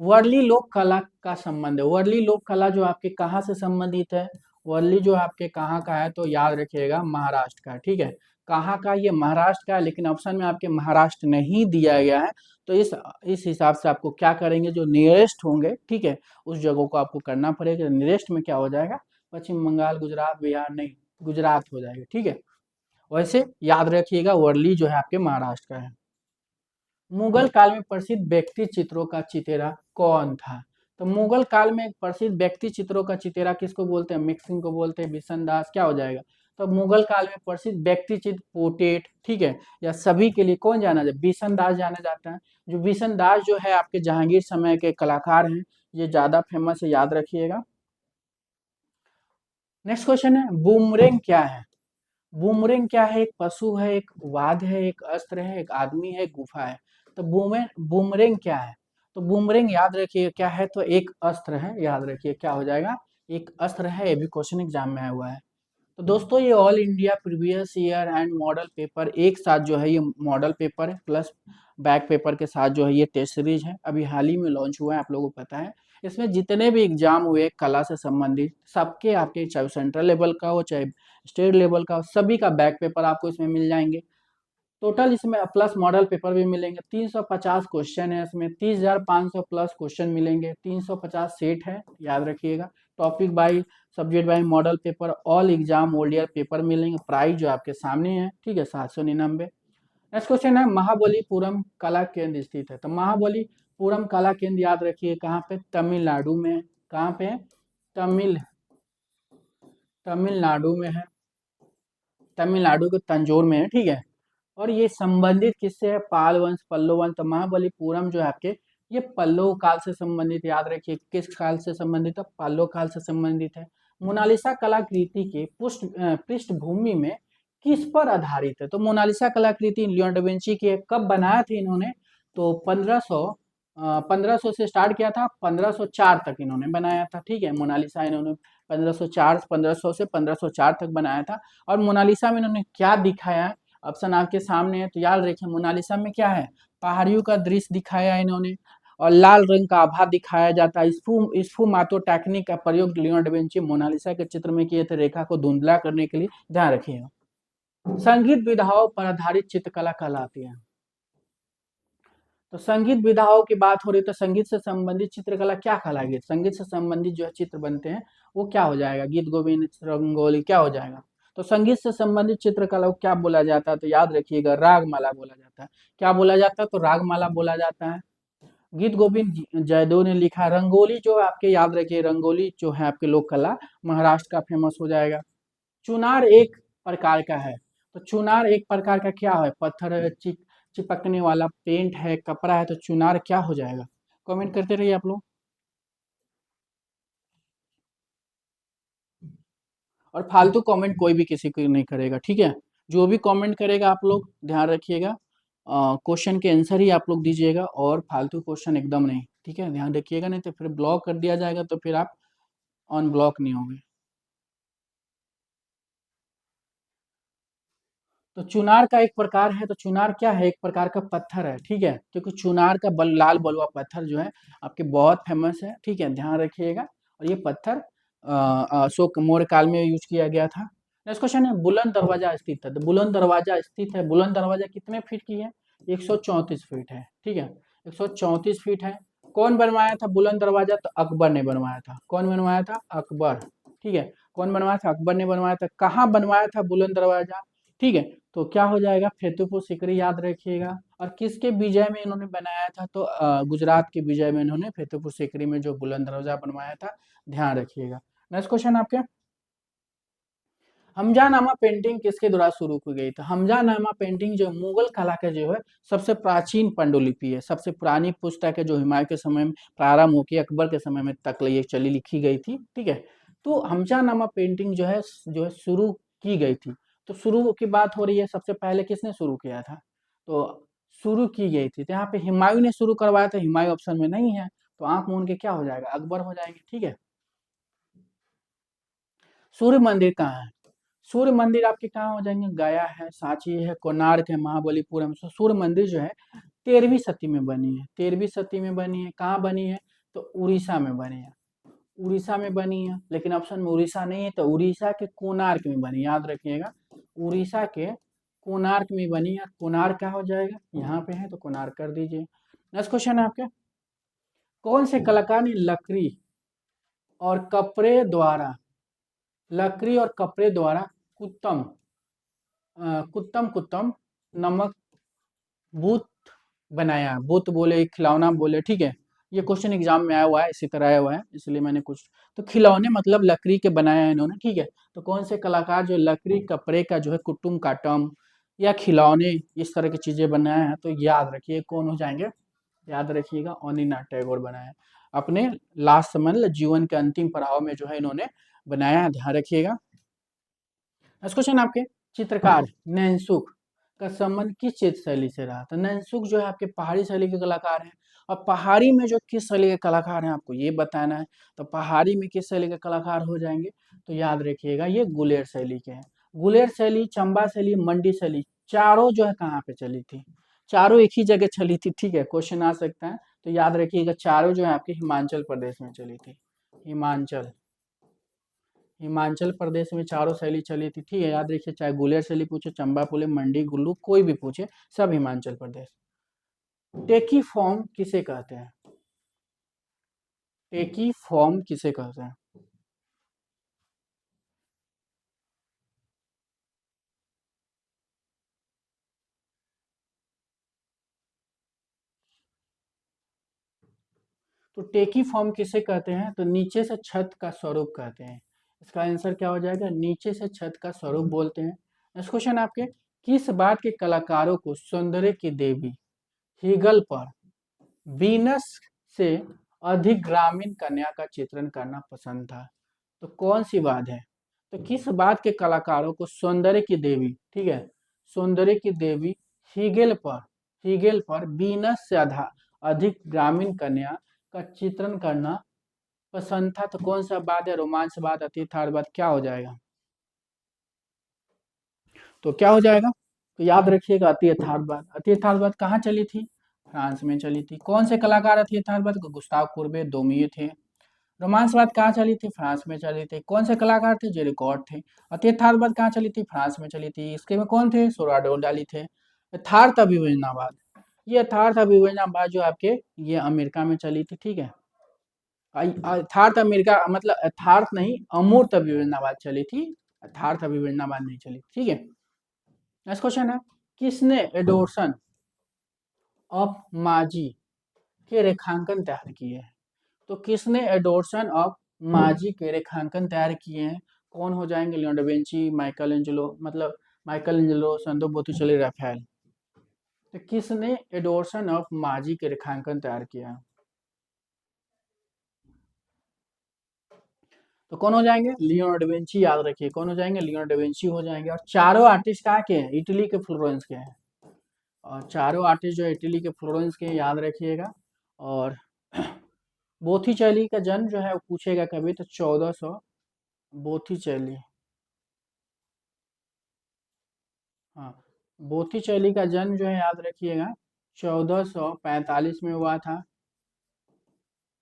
वर्ली लोक कला का संबंध है, वर्ली लोक कला जो आपके कहाँ से संबंधित है? वर्ली जो आपके कहाँ का है? तो याद रखिएगा महाराष्ट्र का, ठीक है। कहाँ का, ये महाराष्ट्र का है, लेकिन ऑप्शन में आपके महाराष्ट्र नहीं दिया गया है। तो इस हिसाब से आपको क्या करेंगे, जो नियरेस्ट होंगे, ठीक है, उस जगहों को आपको करना पड़ेगा। नियरेस्ट में क्या हो जाएगा, पश्चिम बंगाल, गुजरात, बिहार नहीं, गुजरात हो जाएगा, ठीक है। वैसे याद रखिएगा वर्ली जो है आपके महाराष्ट्र का है। मुगल काल में प्रसिद्ध व्यक्ति चित्रों का चितेरा कौन था? तो मुगल काल में प्रसिद्ध व्यक्ति चित्रों का चितेरा किसको बोलते हैं, मिक्सिंग को बोलते हैं, बिशन दास, क्या हो जाएगा। तो मुगल काल में प्रसिद्ध व्यक्ति चित्र पोर्ट्रेट, ठीक है, या सभी के लिए कौन जाना जाए, बिशन दास जाना जाता है। जो बिशन दास जो है आपके जहांगीर समय के कलाकार हैं, ये ज्यादा फेमस है, याद रखिएगा। नेक्स्ट क्वेश्चन है, बूमरेंग क्या है? बूमरेंग क्या है, एक पशु है, एक वाद्य है, एक अस्त्र है, एक आदमी है, एक गुफा है। तो बूमरेंग क्या है? तो बूमरेंग याद रखिए क्या है, तो एक अस्त्र है, याद रखिए क्या हो जाएगा, एक अस्त्र है। ये भी क्वेश्चन एग्जाम में आया हुआ है। तो दोस्तों ये all India previous year and model paper एक साथ जो है, ये model paper plus back paper के साथ जो है ये टेस्ट सीरीज है, अभी हाल ही में लॉन्च हुआ है, आप लोगों को पता है। इसमें जितने भी एग्जाम हुए कला से संबंधित सबके आपके, चाहे सेंट्रल लेवल का हो चाहे स्टेट लेवल का हो, सभी का बैक पेपर आपको इसमें मिल जाएंगे। टोटल इसमें प्लस मॉडल पेपर भी मिलेंगे। 350 क्वेश्चन है इसमें, 30,500 प्लस क्वेश्चन मिलेंगे, 350 सेट है, याद रखिएगा। Topic by subject by model paper all exam old year paper मिलेंगे। प्राइस जो आपके सामने है, ठीक है, 799। नेक्स्ट क्वेश्चन है, महाबलीपुरम कला केंद्र स्थित है। तो महाबलीपुरम कला केंद्र याद रखिए कहाँ पे, तमिलनाडु में है। कहाँ पे है, तमिलनाडु में है, तमिलनाडु के तंजौर में है, ठीक है। और ये संबंधित किससे है, पाल वंश, पल्लव वंश। तो महाबलीपुरम जो है आपके, ये पल्लव काल से संबंधित, याद रखिए किस काल से संबंधित है, पल्लव काल से संबंधित है। मोनालिसा कलाकृति के पृष्ठभूमि में किस पर आधारित है? तो मोनालिसा कलाकृति लियोनार्डो डा विंची की है। कब बनाया था इन्होंने? तो 1500 से स्टार्ट किया था, 1504 तक इन्होंने बनाया था, ठीक है। मोनालिसा इन्होंने 1500 से 1504 तक बनाया था। और मोनालिसा में इन्होंने क्या दिखाया है, ऑप्शन आपके सामने है, तो याद रखिए मोनालिसा में क्या है, पहाड़ियों का दृश्य दिखाया है इन्होंने, और लाल रंग का आभा दिखाया जाता है। स्फुमातो टेक्निक का प्रयोग लियोनार्डो डा विंची मोनालिसा के चित्र में किए थे, रेखा को धुंधला करने के लिए, ध्यान रखिएगा। संगीत विधाओं पर आधारित चित्रकला कहलाती है। तो संगीत विधाओं की बात हो रही है, तो संगीत से संबंधित चित्रकला क्या कहलाएगी? संगीत से संबंधित जो है चित्र बनते हैं वो क्या हो जाएगा, गीत गोविंद, रंगोली, क्या हो जाएगा। तो संगीत से संबंधित चित्रकला को क्या बोला जाता है? तो याद रखिएगा रागमाला बोला जाता है। क्या बोला जाता है? तो रागमाला बोला जाता है। गीत गोविंद जयदेव ने लिखा। रंगोली जो आपके, याद रखिए रंगोली जो है आपके लोक कला महाराष्ट्र का फेमस हो जाएगा। चुनार एक प्रकार का है। तो चुनार एक प्रकार का क्या है, पत्थर है, चिपकने वाला पेंट है, कपड़ा है। तो चुनार क्या हो जाएगा, कमेंट करते रहिए आप लोग। और फालतू कमेंट कोई भी किसी को नहीं करेगा, ठीक है। जो भी कमेंट करेगा आप लोग ध्यान रखिएगा, क्वेश्चन के आंसर ही आप लोग दीजिएगा, और फालतू क्वेश्चन एकदम नहीं, ठीक है, ध्यान रखिएगा, नहीं तो फिर ब्लॉक कर दिया जाएगा, तो फिर आप अनब्लॉक नहीं होंगे। तो चुनार का एक प्रकार है। तो चुनार क्या है, एक प्रकार का पत्थर है, ठीक है, क्योंकि चुनार का लाल बलुआ पत्थर जो है आपके बहुत फेमस है, ठीक है, ध्यान रखिएगा। और ये पत्थर अशोक मौर्य काल में यूज किया गया था। नेक्स्ट क्वेश्चन है, बुलंद दरवाजा स्थित है। तो बुलंद दरवाजा स्थित है, बुलंद दरवाजा कितने फीट की है, 134 फीट है, ठीक है, 134 फीट है। कौन बनवाया था बुलंद दरवाजा? तो अकबर ने बनवाया था। कौन बनवाया था? अकबर, ठीक है। कौन बनवाया था? अकबर ने बनवाया था। कहाँ बनवाया था बुलंद दरवाजा, ठीक है। तो क्या हो जाएगा, फतेहपुर सीकरी, याद रखिएगा। और किसके विजय में इन्होंने बनाया था? तो गुजरात के विजय में इन्होंने फतेहपुर सीकरी में जो बुलंद दरवाजा बनवाया था, ध्यान रखिएगा। नेक्स्ट क्वेश्चन आपके, हमजानामा पेंटिंग किसके द्वारा शुरू की गई? तो हमजानामा पेंटिंग जो मुगल कला का जो है सबसे प्राचीन पांडुलिपि है, सबसे पुरानी पुस्तक है, जो हुमायूं के समय में प्रारंभ होकर अकबर के समय में तक ये चली लिखी गई थी, ठीक है। तो हमजानामा पेंटिंग जो है शुरू की गई थी। तो शुरू की बात हो रही है, सबसे पहले किसने शुरू किया था? तो शुरू की गई थी, तो यहाँ पे हुमायूं ने शुरू करवाया था। हुमायूं ऑप्शन में नहीं है, तो आंख मूंद के क्या हो जाएगा, अकबर हो जाएंगे, ठीक है। सूर्य मंदिर कहाँ है? सूर्य मंदिर आपके कहाँ हो जाएंगे, गया है, सांची है, कोणार्क है, महाबलीपुरम। सूर्य मंदिर जो है 13वीं सदी में बनी है, 13वीं सदी में बनी है। कहाँ बनी है? तो उड़ीसा में बनी है, उड़ीसा में बनी है। लेकिन ऑप्शन में उड़ीसा नहीं है, तो उड़ीसा के कोणार्क में बनी, याद रखिएगा, उड़ीसा के कोणार्क में बनी है, कोणार्क क्या हो जाएगा, यहाँ पे है तो कोणार्क कर दीजिए। नेक्स्ट क्वेश्चन है आपके, कौन से कलाकार ने और कपड़े द्वारा लकड़ी और कपड़े द्वारा कुत्तम कुत्तम कुत्तम नमक बूथ बनाया, बूथ बोले खिलौना बोले, ठीक है। ये क्वेश्चन एग्जाम में आया हुआ है, इसी तरह आया हुआ है, इसलिए मैंने कुछ तो खिलौने मतलब लकड़ी के बनाए हैं इन्होंने, ठीक है। तो कौन से कलाकार जो लकड़ी कपड़े का जो है कुटुम काटम या खिलौने इस तरह की चीजें बनाए हैं, तो याद रखिए कौन हो जाएंगे, याद रखिएगा अनिना टैगोर बनाए हैं। अपने लास्ट मतलब जीवन के अंतिम पड़ाव में जो है इन्होंने बनाया है, ध्यान रखिएगा। नेक्स्ट क्वेश्चन आपके, चित्रकार नैनसुख का संबंध किस चित्र शैली से रहा? तो नैनसुख जो है आपके पहाड़ी शैली के कलाकार हैं, और पहाड़ी में जो किस शैली के कलाकार हैं आपको ये बताना है। तो पहाड़ी में किस शैली के कलाकार हो जाएंगे, तो याद रखिएगा ये गुलेर शैली के हैं। गुलेर शैली, चंबा शैली, मंडी शैली, चारों जो है कहाँ पे चली थी, चारों एक ही जगह चली थी, ठीक है, क्वेश्चन आ सकता है। तो याद रखिएगा चारों जो है आपके हिमाचल प्रदेश में चली थी, हिमाचल हिमाचल प्रदेश में चारों शैली चली थी, ठीक है, याद रखिए, चाहे गुलेर शैली पूछे, चंबा पूछे, मंडी गुल्लू कोई भी पूछे, सब हिमाचल प्रदेश। टेकी फॉर्म किसे कहते हैं, टेकी फॉर्म किसे कहते हैं? तो टेकी फॉर्म किसे कहते हैं, तो नीचे से छत का स्वरूप कहते हैं। इसका आंसर क्या हो जाएगा, नीचे से छत का स्वरूप बोलते हैं। नेक्स्ट क्वेश्चन आपके, किस बात के कलाकारों को सौंदर्य की देवी हीगल पर वीनस से अधिक ग्रामीण कन्या का चित्रण करना पसंद था? तो कौन सी बात है, तो किस बात के कलाकारों को सौंदर्य की देवी, ठीक है, सौंदर्य की देवी हीगेल पर वीनस से अधिक ग्रामीण कन्या का चित्रण करना पसंद था? तो कौन सा बात है, रोमांसवाद, अतिथार्थवाद, क्या हो जाएगा, तो क्या हो जाएगा, तो याद रखिएगा अति यथार्थवाद। अति यथार्थवाद कहाँ चली थी, फ्रांस में चली थी। कौन से कलाकार अति यथार्थवाद, गुस्ताव कुर्बे, दोमिये थे। रोमांसवाद कहाँ चली थी, फ्रांस में चली थी। कौन से कलाकार थे, जे रिकॉर्ड थे। अति यथार्थवाद कहाँ चली थी, फ्रांस में चली थी। इसके में कौन थे, सोराडोल डाली थे। यथार्थ अभियोजनावाद, ये यथार्थ अभियोजनावाद जो आपके ये अमेरिका में चली थी, ठीक है। यथार्थ अमेरिका मतलब यथार्थ नहीं, अमूर्त अभियोजनावाद चली थी, यथार्थ अभियोजनावाद नहीं चली, ठीक है। नेक्स्ट क्वेश्चन है, किसने एडोर्सन ऑफ माजी के रेखांकन तैयार किए हैं? तो किसने एडोर्सन ऑफ माजी के रेखांकन तैयार किए हैं? कौन हो जाएंगे, Leonardo da Vinci, Michael Angelo, मतलब माइकल एंजेलो, संतो बोत्तिचेली, राफेल। तो किसने एडोर्सन ऑफ माजी के रेखांकन तैयार किया है? तो कौन हो जाएंगे, लियोनार्डो दा विंची, याद रखिए कौन हो जाएंगे, लियोनार्डो दा विंची हो जाएंगे। और चारों आर्टिस्ट कहाँ के हैं, इटली के फ्लोरेंस के हैं। और चारों आर्टिस्ट जो इटली के फ्लोरेंस के हैं, याद रखिएगा। और बोथिचेली का जन्म जो है वो पूछेगा कभी, तो 1400, बोथिचेली, हाँ, बोथिचेली का जन्म जो है याद रखिएगा 1445 में हुआ था,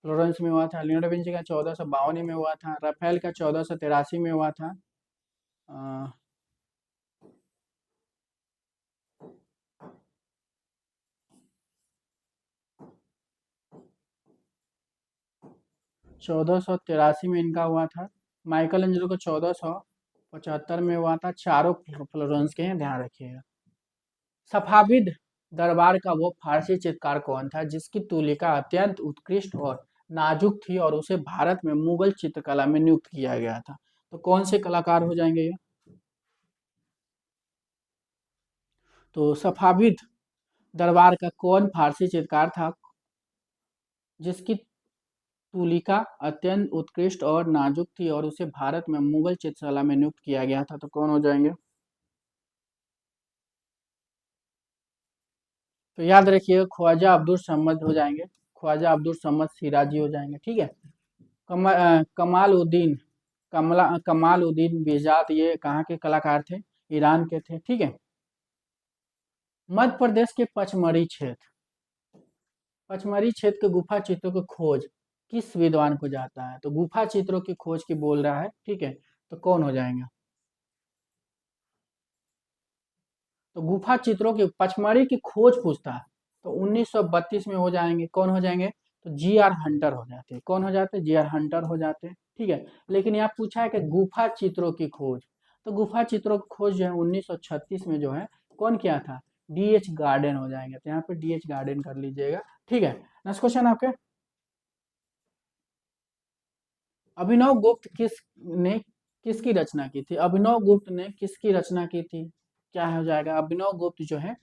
फ्लोरेंस में हुआ था। लियोनार्डो विंची का 1452 में हुआ था। राफेल का 1483 में हुआ था। अ, 1483 में इनका हुआ था। माइकल एंजेलो को 1475 में हुआ था। चारों फ्लोरेंस के हैं, ध्यान रखिएगा। सफाविद दरबार का वो फारसी चित्रकार कौन था जिसकी तुलिका अत्यंत उत्कृष्ट और नाजुक थी और उसे भारत में मुगल चित्रकला में नियुक्त किया गया था? तो कौन से कलाकार हो जाएंगे ये, तो सफाविद दरबार का कौन फारसी चित्रकार था जिसकी तुलिका अत्यंत उत्कृष्ट और नाजुक थी और उसे भारत में मुगल चित्रकला में नियुक्त किया गया था? तो कौन हो जाएंगे, तो याद रखिएगा ख्वाजा अब्दुल समद हो जाएंगे, ख्वाजा अब्दुल समद सिराजी हो जाएंगे, ठीक है। कमाल उद्दीन, कमाल उद्दीन बेजात, ये कहाँ के कलाकार थे, ईरान के थे, ठीक है। मध्य प्रदेश के पचमढ़ी क्षेत्र के गुफा चित्रों की खोज किस विद्वान को जाता है? तो गुफा चित्रों की खोज की बोल रहा है, ठीक है। तो कौन हो जाएंगे, तो गुफा चित्रों की पचमढ़ी की खोज पूछता है तो 1932 में हो जाएंगे, कौन हो जाएंगे, तो जी आर हंटर हो जाते हैं, कौन हो जाते हैं, जी आर हंटर हो जाते हैं, ठीक है। लेकिन यहाँ पूछा है कि गुफा चित्रों की खोज, तो गुफा चित्रों की खोज जो है 1936 में जो है कौन किया था, डी एच गार्डन हो जाएंगे, तो यहाँ पे डी एच गार्डन कर लीजिएगा, ठीक है। नेक्स्ट क्वेश्चन आपके, अभिनव गुप्त ने किसकी रचना की थी, अभिनव गुप्त ने किसकी रचना की थी, क्या हो जाएगा, अभिनव गुप्त जो है,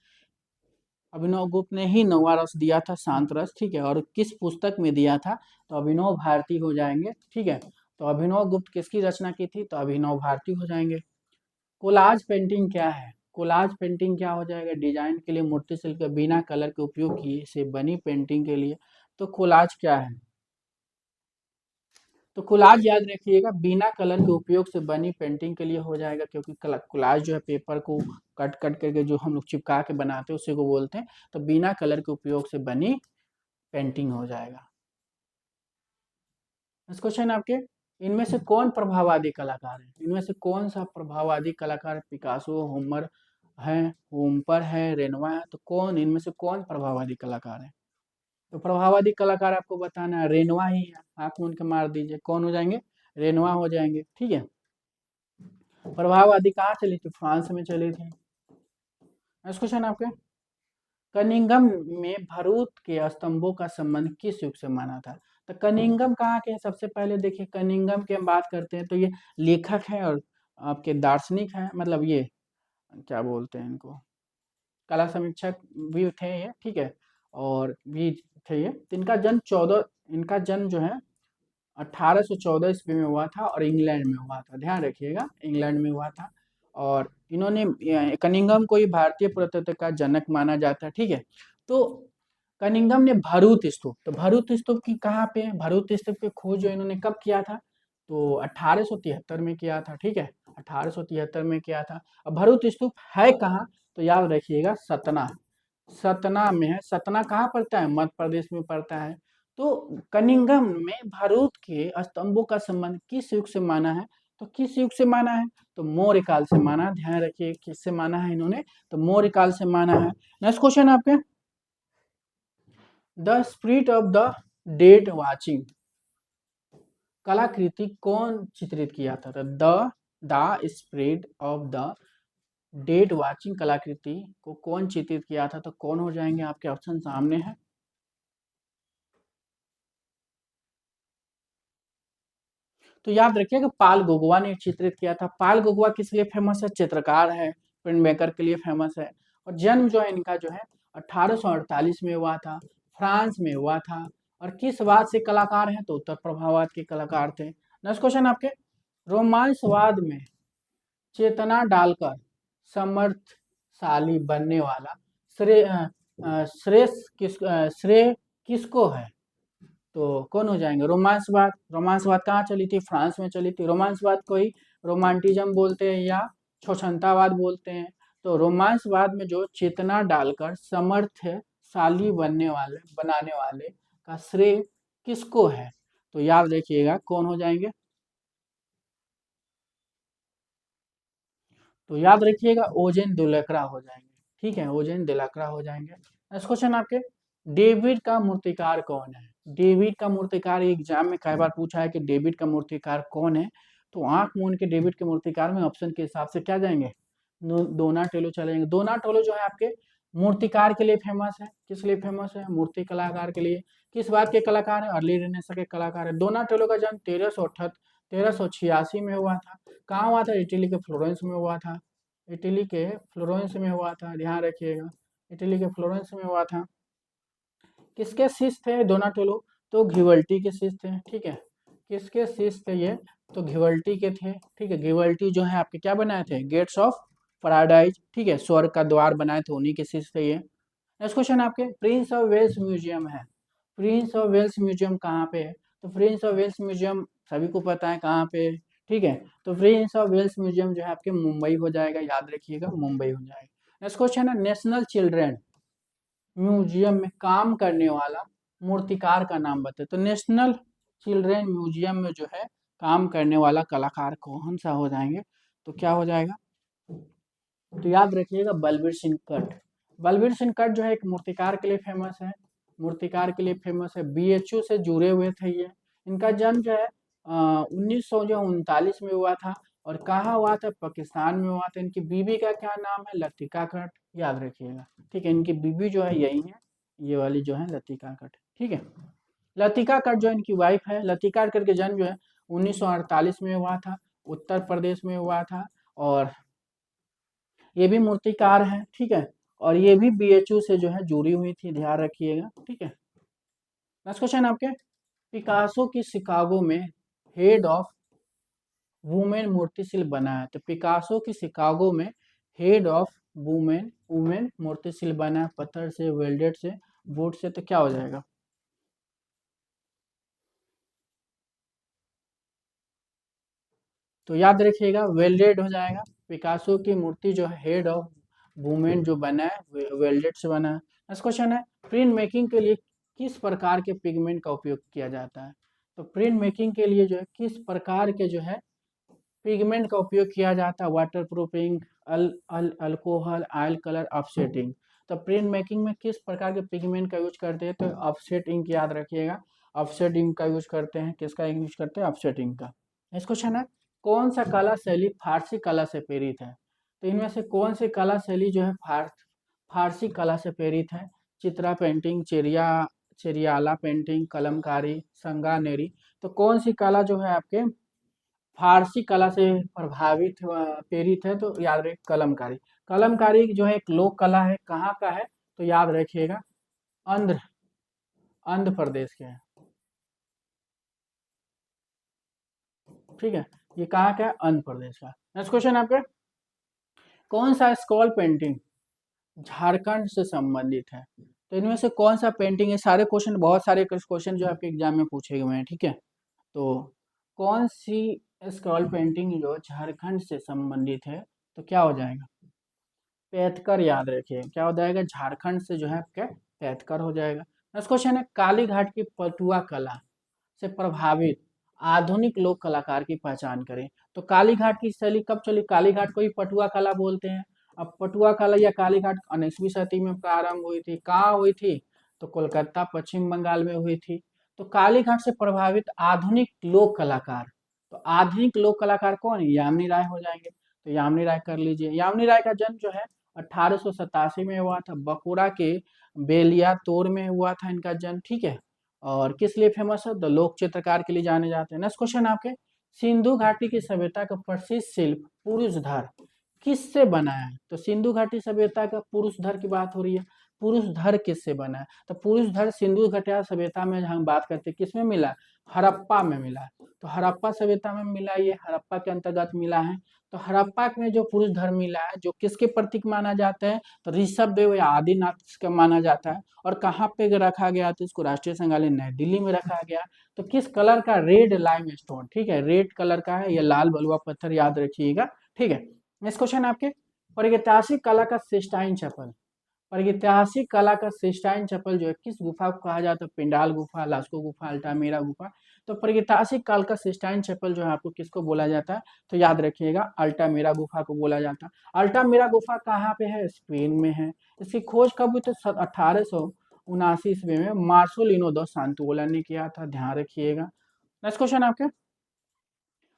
अभिनव गुप्त ने ही नौवा रस दिया था, शांत रस, ठीक है, और किस पुस्तक में दिया था, तो अभिनव भारती हो जाएंगे, ठीक है। तो अभिनव गुप्त किसकी रचना की थी, तो अभिनव भारती हो जाएंगे। कोलाज पेंटिंग क्या है, कोलाज पेंटिंग क्या हो जाएगा, डिजाइन के लिए मूर्ति शिल्प के बिना कलर के उपयोग किए से बनी पेंटिंग के लिए, तो कोलाज क्या है, तो कोलाज याद रखिएगा बिना कलर के उपयोग से बनी पेंटिंग के लिए हो जाएगा, क्योंकि कोलाज जो है पेपर को कट कट करके जो हम लोग चिपका के बनाते हैं उसी को बोलते हैं, तो बिना कलर के उपयोग से बनी पेंटिंग हो जाएगा। नेक्स्ट क्वेश्चन आपके, इनमें से कौन प्रभाववादी कलाकार है, इनमें से कौन सा प्रभाववादी कलाकार, पिकासो, होमर है, होमपर है, रेनवा है, तो कौन इनमें से कौन प्रभाववादी कलाकार है, तो प्रभाववादी कलाकार आपको बताना है, रेनवा ही है, आंख मूंद के मार दीजिए, कौन हो जाएंगे, रेनवा हो जाएंगे, ठीक है। प्रभाववादी कहाँ चली थी, फ्रांस में चली थी। नेक्स्ट क्वेश्चन आपके, कनिंगम में भरूच के स्तंभों का संबंध किस युग से माना था, तो कनिंगम कहाँ के हैं, सबसे पहले देखिए कनिंगम की हम बात करते हैं तो ये लेखक है और आपके दार्शनिक है, मतलब ये क्या बोलते हैं इनको, कला समीक्षक भी थे ये, ठीक है, और भी थे ये, तो इनका जन्म 14, इनका जन्म जो है 1814 ईस्वी में हुआ था और इंग्लैंड में हुआ था, ध्यान रखिएगा इंग्लैंड में हुआ था। और इन्होंने कनिंगम को ही भारतीय पुरातत्व का जनक माना जाता है, ठीक है। तो कनिंगम ने भरूच स्तूप, तो भरूच स्तूप की कहाँ पे, भरूच स्तूप की खोज जो इन्होंने कब किया था, तो 1873 में किया था, ठीक है, 1873 में किया था। अब भरूच स्तूप है कहाँ, तो याद रखिएगा सतना, सतना में है, सतना कहाँ पड़ता है, मध्य प्रदेश में पड़ता है। तो कनिंगम में भरूच के स्तंभों का संबंध किस युग से माना है, तो किस युग से माना है, तो मौर्य काल से माना, ध्यान रखिए किससे माना है इन्होंने, तो मौर्य काल से माना है। नेक्स्ट क्वेश्चन आपके, the spirit of the dead watching कलाकृति कौन चित्रित किया था, the spirit of the dead watching कलाकृति को कौन चित्रित किया था, तो कौन हो जाएंगे, आपके ऑप्शन सामने है। तो याद रखिए कि पाल गोगवा ने चित्रित किया था, पाल गोगवा किस लिए फेमस है, चित्रकार है, प्रिंट मेकर के लिए फेमस है, और जन्म जो है इनका जो है 1848 में हुआ था, फ्रांस में हुआ था, और किस बात से कलाकार हैं, तो उत्तर प्रभाववाद के कलाकार थे। नेक्स्ट क्वेश्चन आपके, रोमांसवाद में चेतना डालकर समर्थशाली बनने वाला श्रेय किसको है, तो कौन हो जाएंगे, रोमांसवाद, रोमांसवाद कहाँ चली थी, फ्रांस में चली थी, रोमांसवाद को ही रोमांटिज्म बोलते हैं या छोछंतावाद बोलते हैं। तो रोमांसवाद में जो चेतना डालकर समर्थशाली बनाने वाले का श्रेय किसको है, तो याद रखिएगा कौन हो जाएंगे, तो याद रखिएगा ओजेन दुलकरा हो जाएंगे, ठीक है, ओजेन दुलकरा हो जाएंगे। नेक्स्ट क्वेश्चन आपके, डेविड का मूर्तिकार कौन है, डेविड का मूर्तिकार एग्जाम में कई बार पूछा है कि डेविड का मूर्तिकार कौन है, तो आंख मूंद के डेविड के मूर्तिकार में ऑप्शन के हिसाब से क्या जाएंगे, दोनाटेलो चलेंगे। दोनाटेलो जो है आपके मूर्तिकार के लिए फेमस है, किस लिए फेमस है, मूर्ति कलाकार के लिए, किस बात के कलाकार है, अर्ली रेनेसां के कलाकार है। दोनाटेलो का जन्म 1386 में हुआ था, कहाँ हुआ था, इटली के फ्लोरेंस में हुआ था, इटली के फ्लोरेंस में हुआ था, ध्यान रखिएगा इटली के फ्लोरेंस में हुआ था। किसके शिष्य थे डोनाटेलो, तो घिवल्टी के शिष्य थे, ठीक है, किसके शिष्य थे ये, तो घिवल्टी के थे, ठीक है, घिवल्टी जो है आपके क्या बनाए थे, गेट्स ऑफ पैराडाइज, ठीक है, स्वर्ग का द्वार बनाए थे, उन्हीं के शिष्य थे ये। नेक्स्ट क्वेश्चन आपके, प्रिंस ऑफ वेल्स म्यूजियम है, प्रिंस ऑफ वेल्स म्यूजियम कहाँ पे है, तो प्रिंस ऑफ वेल्स म्यूजियम सभी को पता है कहाँ पे, ठीक है, तो प्रिंस ऑफ वेल्स म्यूजियम जो है आपके मुंबई हो जाएगा, याद रखिएगा मुंबई हो जाएगा। नेक्स्ट क्वेश्चन है, नेशनल चिल्ड्रेन म्यूजियम में काम करने वाला मूर्तिकार का नाम बताए, तो नेशनल चिल्ड्रेन म्यूजियम में जो है काम करने वाला कलाकार कौन सा हो जाएंगे, तो क्या हो जाएगा, तो याद रखिएगा बलबीर सिंह कट। बलबीर सिंह कट जो है एक मूर्तिकार के लिए फेमस है, मूर्तिकार के लिए फेमस है, बीएचयू से जुड़े हुए थे ये। इनका जन्म जो है 1939 में हुआ था, और कहाँ हुआ था, पाकिस्तान में हुआ था। इनकी बीवी का क्या नाम है, लतिका कट, याद रखिएगा। ठीक है, इनकी बीवी जो है यही है, ये वाली जो है लतिका कट। ठीक है, लतिका कट जो इनकी वाइफ है, लतिका कट के जन्म जो है 1948 में हुआ था, उत्तर प्रदेश में हुआ था, और ये भी मूर्तिकार है। ठीक है, और ये भी बीएचयू से जो है जुड़ी हुई थी, ध्यान रखिएगा। ठीक है, नेक्स्ट क्वेश्चन आपके, पिकासो की शिकागो में हेड ऑफ वुमेन मूर्ति शिल्प बना है। तो पिकासो की शिकागो में हेड ऑफ वुमेन वुमेन मूर्ति शिल्प बना है, पत्थर से, वेल्डेड से, वुड से, तो क्या हो जाएगा, तो याद रखिएगा वेल्डेड हो जाएगा। पिकासो की मूर्ति जो है हेड ऑफ वुमेन जो बना है वेल्डेड से बना है। नेक्स्ट क्वेश्चन है, प्रिंट मेकिंग के लिए किस प्रकार के पिगमेंट का उपयोग किया जाता है। तो प्रिंट मेकिंग के लिए जो है किस प्रकार के जो है पिगमेंट का उपयोग किया जाता है, water proofing, alcohol, oil colour, offsetting. तो प्रिंट मेकिंग में किस प्रकार के पिगमेंट का यूज करते हैं, तो ऑफसेट इंक, याद रखिएगा ऑफसेट इंक का यूज करते हैं। किसका यूज करते हैं, ऑफसेट इंक का। नेक्स्ट क्वेश्चन है, कौन सा कला शैली फारसी कला से प्रेरित है। तो इनमें से कौन सी कला शैली जो है फारसी कला से प्रेरित है। Chitra painting, Cheriyala painting, Kalamkari, Sanganeri. तो कौन सी कला जो है आपके फारसी कला से प्रभावित प्रेरित है, तो याद रखिए कलमकारी। कलमकारी जो है एक लोक कला है, कहाँ का है, तो याद रखिएगा आंध्र आंध्र प्रदेश के है। ठीक है, ये कहाँ का है, आंध्र प्रदेश का। नेक्स्ट क्वेश्चन आपके, कौन सा स्क्रॉल पेंटिंग झारखंड से संबंधित है। तो इनमें से कौन सा पेंटिंग है, सारे क्वेश्चन, बहुत सारे क्वेश्चन जो आपके एग्जाम में पूछे गए हैं। ठीक है, तो कौन सी स्क्रॉल पेंटिंग जो झारखंड से संबंधित है, तो क्या हो जाएगा, पैथकर, याद रखिए क्या हो जाएगा, झारखंड से जो है आपके पैथकर हो जाएगा। नेक्स्ट क्वेश्चन है, काली घाट की पटुआ कला से प्रभावित आधुनिक लोक कलाकार की पहचान करें। तो काली घाट की शैली कब चली, काली घाट को ही पटुआ कला बोलते हैं। अब पटुआ कला या काली घाट 19वीं सदी में प्रारंभ हुई थी, कहाँ हुई थी, तो कोलकाता पश्चिम बंगाल में हुई थी। तो काली घाट से प्रभावित आधुनिक लोक कलाकार, तो आधुनिक लोक कलाकार कौन है, यामिनी राय हो जाएंगे। तो यामिनी राय कर लीजिए। यामिनी राय का जन्म जो है 1887 में हुआ था, बकुड़ा के बेलिया तोर में हुआ था इनका जन्म। ठीक है, और किस लिए फेमस है, द लोक चित्रकार के लिए जाने जाते हैं। नेक्स्ट क्वेश्चन आपके, सिंधु घाटी की सभ्यता का प्रसिद्ध शिल्प पुरुष धर किससे बना है। तो सिंधु घाटी सभ्यता का पुरुष धर की बात हो रही है, पुरुष धर किससे बना है, तो पुरुष धर सिंधु घाटी सभ्यता में हम बात करते हैं किसमें मिला, हड़प्पा में मिला। तो हड़प्पा सभ्यता में मिला, ये हड़प्पा के अंतर्गत मिला है। तो हड़प्पा में जो पुरुष धर मिला है, जो किसके प्रतीक माना जाता है, तो ऋषभ देव या आदिनाथ का माना जाता है। और कहाँ पे रखा गया, तो इसको राष्ट्रीय संग्रहालय नई दिल्ली में रखा गया। तो किस कलर का, रेड लाइम स्टोन। ठीक है, रेड कलर का है, ये लाल बलुआ पत्थर, याद रखिएगा। ठीक है, नेक्स्ट क्वेश्चन आपके, प्रागैतिहासिक कला का सिस्टाइन चैपल, प्रागैतिहासिक कला का सिस्टाइन चैपल जो है किस गुफा को कहा जाता है, पिंडाल गुफा, लास्को गुफा, अल्टामेरा गुफा। तो प्रागैतिहासिक काल का सिस्टाइन चैपल जो है आपको किसको बोला जाता है, तो याद रखिएगा अल्टामेरा गुफा को बोला जाता है। अल्टामेरा गुफा कहाँ पे है, स्पेन में है। इसकी खोज कब हुई, तो 1879 ईस्वी में मार्सोलिनो दो सांतोला ने किया था, ध्यान रखिएगा। नेक्स्ट क्वेश्चन आपके,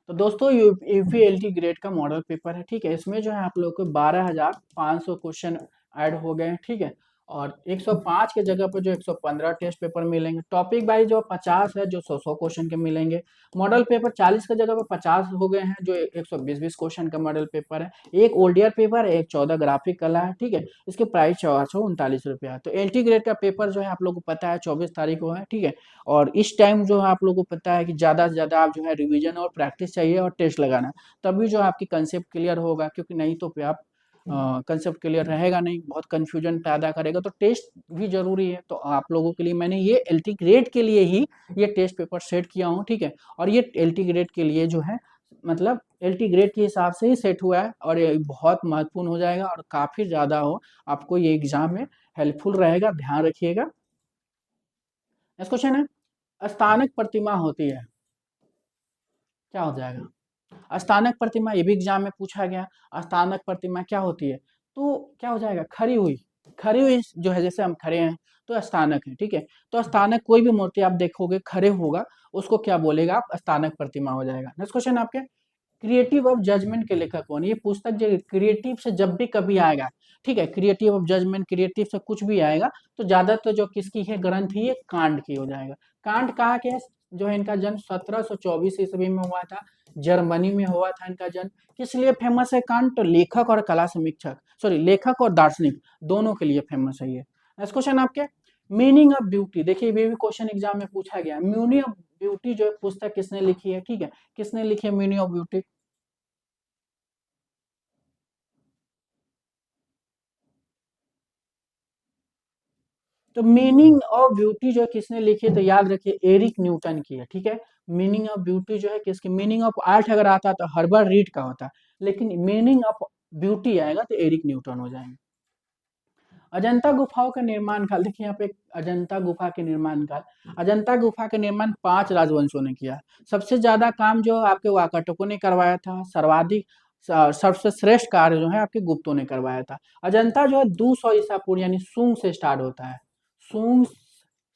तो दोस्तों यूपीएलटी ग्रेड का मॉडल पेपर है। ठीक है, इसमें जो है आप लोग को 12,500 क्वेश्चन ऐड हो गए हैं। ठीक है, और 105 के जगह पर जो 115 टेस्ट पेपर मिलेंगे। टॉपिक वाइज जो 50 है, जो 100 के मिलेंगे। मॉडल पेपर 40 के जगह पर 50 हो गए हैं, जो 120 क्वेश्चन का मॉडल पेपर है। एक ओल्डियर पेपर है, एक 14 ग्राफिक कला है। ठीक है, इसके प्राइस 439 है। तो एलटी ग्रेड का पेपर जो है आप लोग को पता है 24 तारीख को है। ठीक है, और इस टाइम जो है आप लोगों को पता है कि ज़्यादा से ज़्यादा आप जो है रिवीजन और प्रैक्टिस चाहिए और टेस्ट लगाना, तभी जो है आपकी कंसेप्ट क्लियर होगा। क्योंकि नहीं तो फिर आप कंसेप्ट क्लियर रहेगा नहीं, बहुत कंफ्यूजन पैदा करेगा। तो टेस्ट भी जरूरी है। तो आप लोगों के लिए मैंने ये एलटी ग्रेड के लिए ही ये टेस्ट पेपर सेट किया हूँ। ठीक है, और ये एलटी ग्रेड के लिए जो है मतलब एलटी ग्रेड के हिसाब से ही सेट हुआ है, और ये बहुत महत्वपूर्ण हो जाएगा और काफ़ी ज़्यादा हो आपको ये एग्जाम में हेल्पफुल रहेगा, ध्यान रखिएगा। नेक्स्ट क्वेश्चन है, स्थानिक प्रतिमा होती है, क्या हो जाएगा, स्थानक प्रतिमा, ये भी एग्जाम में पूछा गया। स्थानक प्रतिमा क्या होती है? तो क्या हो जाएगा? खड़ी हुई, खड़ी हुई जो है, जैसे हम खड़े हैं तो स्थानक है, ठीक है। तो स्थानक कोई भी मूर्ति आप देखोगे खड़े होगा, उसको क्या बोलेगा आप? स्थानक प्रतिमा हो जाएगा। नेक्स्ट क्वेश्चन आपके, क्रिएटिव ऑफ जजमेंट के लेखक कौन? ये पुस्तक जो क्रिएटिव से जब भी कभी आएगा, ठीक है, क्रिएटिव ऑफ जजमेंट, क्रिएटिव से कुछ भी आएगा तो ज्यादातर जो किसकी है ग्रंथ ही, ये कांट की हो जाएगा। कांट कहाँ के है? जो है इनका जन्म 1724 ईस्वी में हुआ था, जर्मनी में हुआ था इनका जन्म। किस लिए फेमस है कांट? तो लेखक और कला समीक्षक, सॉरी लेखक और दार्शनिक दोनों के लिए फेमस है ये। नेक्स्ट क्वेश्चन आपके, मीनिंग ऑफ ब्यूटी, देखिए ये भी क्वेश्चन एग्जाम में पूछा गया। मीनिंग ऑफ ब्यूटी जो है पुस्तक किसने लिखी है? ठीक है, किसने लिखी है मीनिंग ऑफ ब्यूटी? तो मीनिंग ऑफ ब्यूटी जो है किसने लिखी है? तो याद रखिए एरिक न्यूटन की है, ठीक है। मीनिंग ऑफ ब्यूटी जो है किसकी? मीनिंग ऑफ आर्ट अगर आता तो हर्बर्ट रीड का होता, लेकिन मीनिंग ऑफ ब्यूटी आएगा तो एरिक न्यूटन हो जाएंगे। अजंता गुफाओं का निर्माण काल, देखिए यहाँ पे अजंता गुफा के निर्माण काल, अजंता गुफा का निर्माण 5 राजवंशों ने किया। सबसे ज्यादा काम जो आपके वाकाटकों ने करवाया था, सर्वाधिक सबसे श्रेष्ठ कार्य जो है आपके गुप्तों ने करवाया था। अजंता जो है 200 ईसा पूर्व यानी सूंग से स्टार्ट होता है, सूंग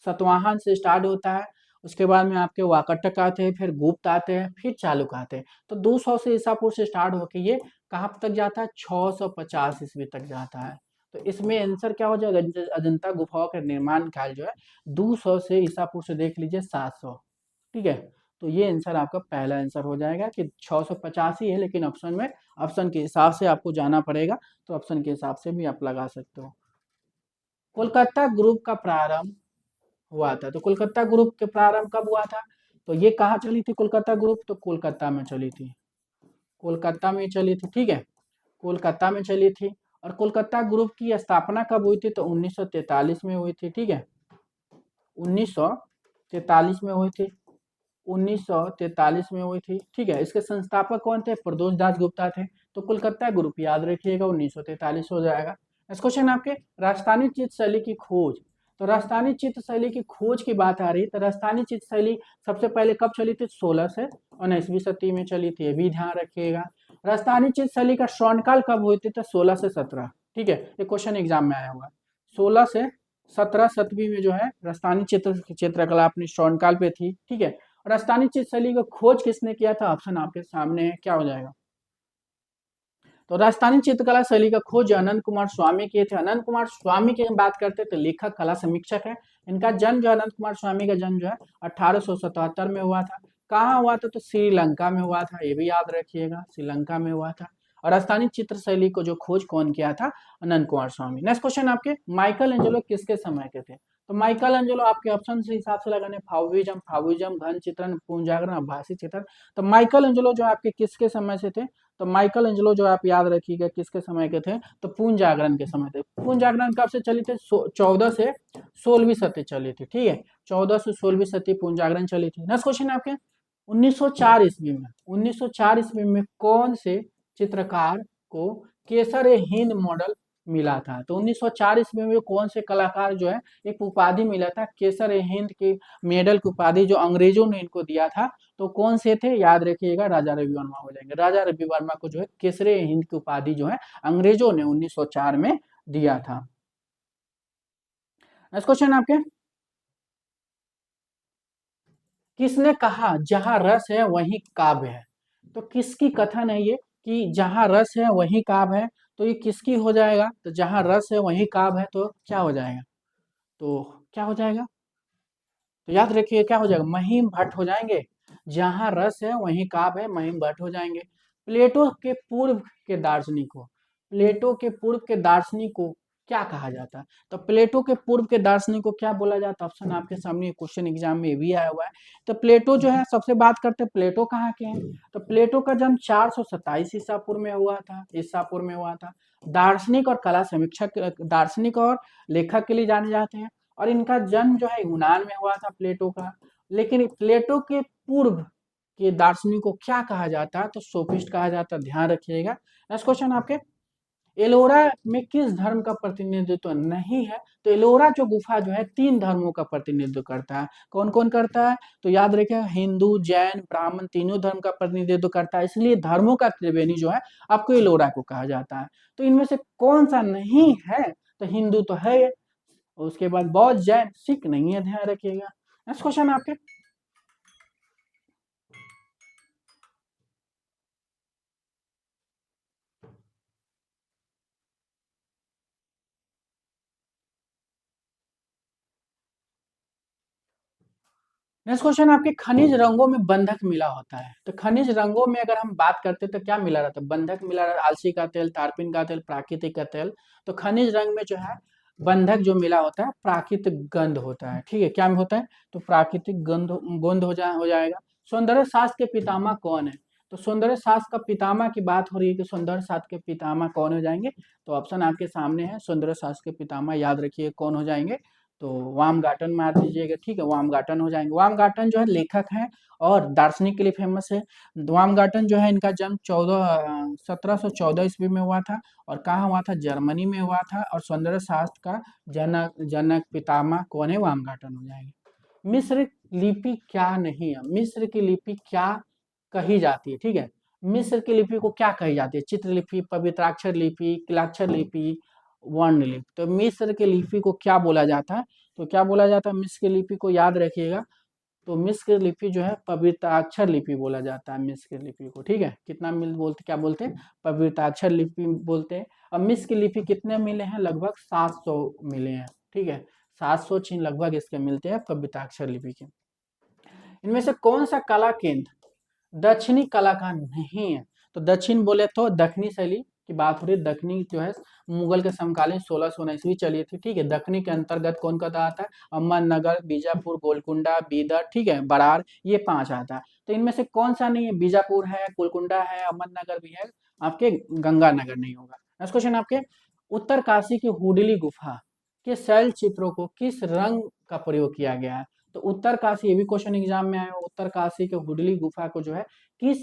सतवाहन से स्टार्ट होता है। उसके बाद में आपके वाकाटक आते हैं, फिर गुप्त आते हैं, फिर चालुक आते हैं। तो 200 से ईसा पूर्व से स्टार्ट होके ये कहाँ तक जाता है? 650 ईस्वी तक जाता है। तो इसमें आंसर क्या हो जाएगा? अजंता गुफाओं का निर्माण काल जो है 200 से ईसा पूर्व से देख लीजिए 700, ठीक है। तो ये आंसर आपका पहला आंसर हो जाएगा कि 650 ही है, लेकिन ऑप्शन में ऑप्शन के हिसाब से आपको जाना पड़ेगा, तो ऑप्शन के हिसाब से भी आप लगा सकते हो। कोलकाता ग्रुप का प्रारंभ हुआ था, तो कोलकाता ग्रुप के प्रारंभ कब हुआ था? तो ये कहाँ चली थी कोलकाता ग्रुप? तो कोलकाता में चली थी, कोलकाता में चली थी, ठीक है, कोलकाता में चली थी। और कोलकाता ग्रुप की स्थापना कब हुई थी? तो 1943 में हुई थी, ठीक है, 1943 में हुई थी, 1943 में हुई थी, ठीक है। इसके संस्थापक कौन थे? प्रदोष दास गुप्ता थे। तो कोलकाता ग्रुप याद रखिएगा 1943 हो जाएगा। नेक्स्ट क्वेश्चन आपके, राजस्थानी चित्र शैली की खोज, तो राजस्थानी चित्र शैली की खोज की बात आ रही है, तो राजस्थानी चित्र शैली सबसे पहले कब चली थी? 16 से 19वीं सदी में चली थी, ये भी ध्यान रखिएगा। राजस्थानी चित्र शैली का स्वर्णकाल कब हुई थी? तो 16 से 17, ठीक है, ये क्वेश्चन एग्जाम में आया हुआ। 16 से 17 सदी में जो है राजस्थानी चित्रकला अपनी स्वर्णकाल पे थी, ठीक है। और राजस्थानी चित्र शैली का खोज किसने किया था? ऑप्शन आपके सामने है, क्या हो जाएगा? तो राजस्थानी चित्रकला शैली का खोज अनंत कुमार स्वामी किए थे। अनंत कुमार स्वामी की बात करते हैं तो लेखक कला समीक्षक है। इनका जन्म जो है, अनंत कुमार स्वामी का जन्म जो है 1877 में हुआ था। कहाँ हुआ था? तो श्रीलंका में हुआ था, ये भी याद रखिएगा, श्रीलंका में हुआ था। और राजस्थानी चित्र शैली को जो खोज कौन किया था? अनंत कुमार स्वामी। नेक्स्ट क्वेश्चन आपके, माइकल एंजेलो किसके समय के थे? तो माइकल एंजेलो आपके ऑप्शन से हिसाब से लगाने, फाविज्म, फाविज्म, घन चित्रण, पूर्ण जागरण, आभासी चित्रण। तो माइकल एंजेलो जो आपके किसके समय से थे? तो माइकल एंजेलो जो आप याद रखिएगा किसके समय के थे? तो पूर्ण जागरण के समय थे। पूर्ण जागरण कब से चली थी? 14 से 16वीं सदी चली थी, ठीक है, 14 से 16वीं सदी पूर्ण जागरण चली थी। नेक्स्ट क्वेश्चन आपके, 1904 ईस्वी में, 1904 ईस्वी में कौन से चित्रकार को केसर ए हिंद मॉडल मिला था? तो 1904 ईस्वी में कौन से कलाकार जो है एक उपाधि मिला था केसर ए हिंद की मेडल की उपाधि, जो अंग्रेजों ने इनको दिया था। तो कौन से थे? याद रखिएगा, राजा रवि वर्मा हो जाएंगे। राजा रवि वर्मा को जो है केसरे हिंद की उपाधि जो है अंग्रेजों ने 1904 में दिया था। नेक्स्ट क्वेश्चन आपके, किसने कहा जहां रस है वहीं काव्य है? तो किसकी कथन है ये कि जहां रस है वहीं काव्य है? तो ये किसकी हो जाएगा? तो जहां रस है वहीं काव्य है, तो क्या हो जाएगा? तो क्या हो जाएगा? तो याद रखिए क्या हो जाएगा? महिम भट्ट हो जाएंगे। जहां रस है वहीं काव्य है, महिम भट्ट हो जाएंगे। प्लेटो के पूर्व के दार्शनिक को, प्लेटो के पूर्व के दार्शनिक को क्या कहा जाता है? तो प्लेटो के पूर्व के दार्शनिक को क्या बोला जाता है? ऑप्शन आपके सामने क्वेश्चन एग्जाम में भी आया हुआ है। तो प्लेटो जो है, सबसे बात करते हैं प्लेटो कहाँ के हैं। तो प्लेटो का जन्म 427 ईसा पूर्व में हुआ था, ईसा पूर्व में हुआ था। दार्शनिक और कला समीक्षक, दार्शनिक और लेखक के लिए जाने जाते हैं। और इनका जन्म जो है यूनान में हुआ था प्लेटो का। लेकिन प्लेटो के पूर्व के दार्शनिक को क्या कहा जाता है? तो सोफिस्ट कहा जाता है, ध्यान रखिएगा। नेक्स्ट क्वेश्चन आपके, एलोरा में किस धर्म का प्रतिनिधित्व नहीं है? तो एलोरा जो गुफा जो है 3 धर्मों का प्रतिनिधित्व करता है। कौन-कौन करता है? तो याद रखिए हिंदू, जैन, ब्राह्मण तीनों धर्म का प्रतिनिधित्व करता है, इसलिए धर्मों का त्रिवेणी जो है आपको एलोरा को कहा जाता है। तो इनमें से कौन-सा नहीं है? तो हिंदू तो है, उसके बाद बौद्ध, जैन, सिख नहीं है, ध्यान रखिएगा। नेक्स्ट क्वेश्चन आपके। नेक्स्ट क्वेश्चन आपके खनिज रंगों में बंधक मिला होता है। तो खनिज रंगों में अगर हम बात करते हैं तो क्या मिला रहता है? बंधक मिला रहता है, आलसी का तेल, तारपीन का तेल, प्राकृतिक का तेल। तो खनिज रंग में जो है बंधक जो मिला होता है प्राकृतिक गंध होता है। ठीक है, क्या होता है? तो प्राकृतिक गंध हो जाएगा। सौंदर्य शास्त्र के पितामह कौन है? तो सौंदर्य शास्त्र का पितामह की बात हो रही है कि सौंदर्य शास्त्र के पितामह कौन हो जाएंगे? तो ऑप्शन आपके सामने है, सौंदर्य शास्त्र के पितामह याद रखिए कौन हो जाएंगे? तो वामगाटन मार दीजिएगा। ठीक है, वामगाटन हो जाएंगे। वामगाटन जो है लेखक हैं और दार्शनिक के लिए फेमस है। वामगाटन जो है इनका जन्म 1714 ईस्वी में हुआ था। और कहाँ हुआ था? जर्मनी में हुआ था। और सौंदर्य शास्त्र का जनक जनक पितामह कौन है? वामगाटन हो जाएंगे। मिस्र लिपि क्या नहीं है? मिस्र की लिपि क्या कही जाती है? ठीक है, मिस्र की लिपि को क्या कही जाती है? चित्रलिपि, पवित्राक्षर लिपि, किलाक्षर लिपि, वर्ण लिपि। तो मिस्र की लिपि को क्या बोला जाता है? तो क्या बोला जाता है मिस्र की लिपि को? याद रखिएगा। तो मिस्र की लिपि जो है पवित्राक्षर लिपि बोला जाता है मिस्र की लिपि को। ठीक है, कितना मिल बोलते क्या बोलते हैं? पवित्राक्षर लिपि बोलते हैं। और मिस्र की लिपि कितने मिले हैं? लगभग 700 मिले हैं। ठीक है, 700 चिन्ह लगभग इसके मिलते हैं पवित्राक्षर लिपि के। इनमें से कौन सा कला केंद्र दक्षिणी कला का नहीं है? तो दक्षिण बोले तो दक्षिणी शैली की बात हो रही है। दक्षिणी जो है मुगल के समकालीन 1619 ईस्वी चली थी। ठीक है, दक्षिणी के अंतर्गत कौन कौन आता है? अहमदनगर, बीजापुर, गोलकुंडा, बीदर, ठीक है, बरार, ये 5 आता है। तो इनमें से कौन सा नहीं है? बीजापुर है, गोलकुंडा है, अहमदनगर भी है, आपके गंगानगर नहीं होगा। नेक्स्ट क्वेश्चन आपके, उत्तरकाशी की हुडली गुफा के शैल चित्रों को किस रंग का प्रयोग किया गया है? तो उत्तरकाशी, ये भी क्वेश्चन एग्जाम में आया, उत्तरकाशी के हुडली गुफा को जो है किस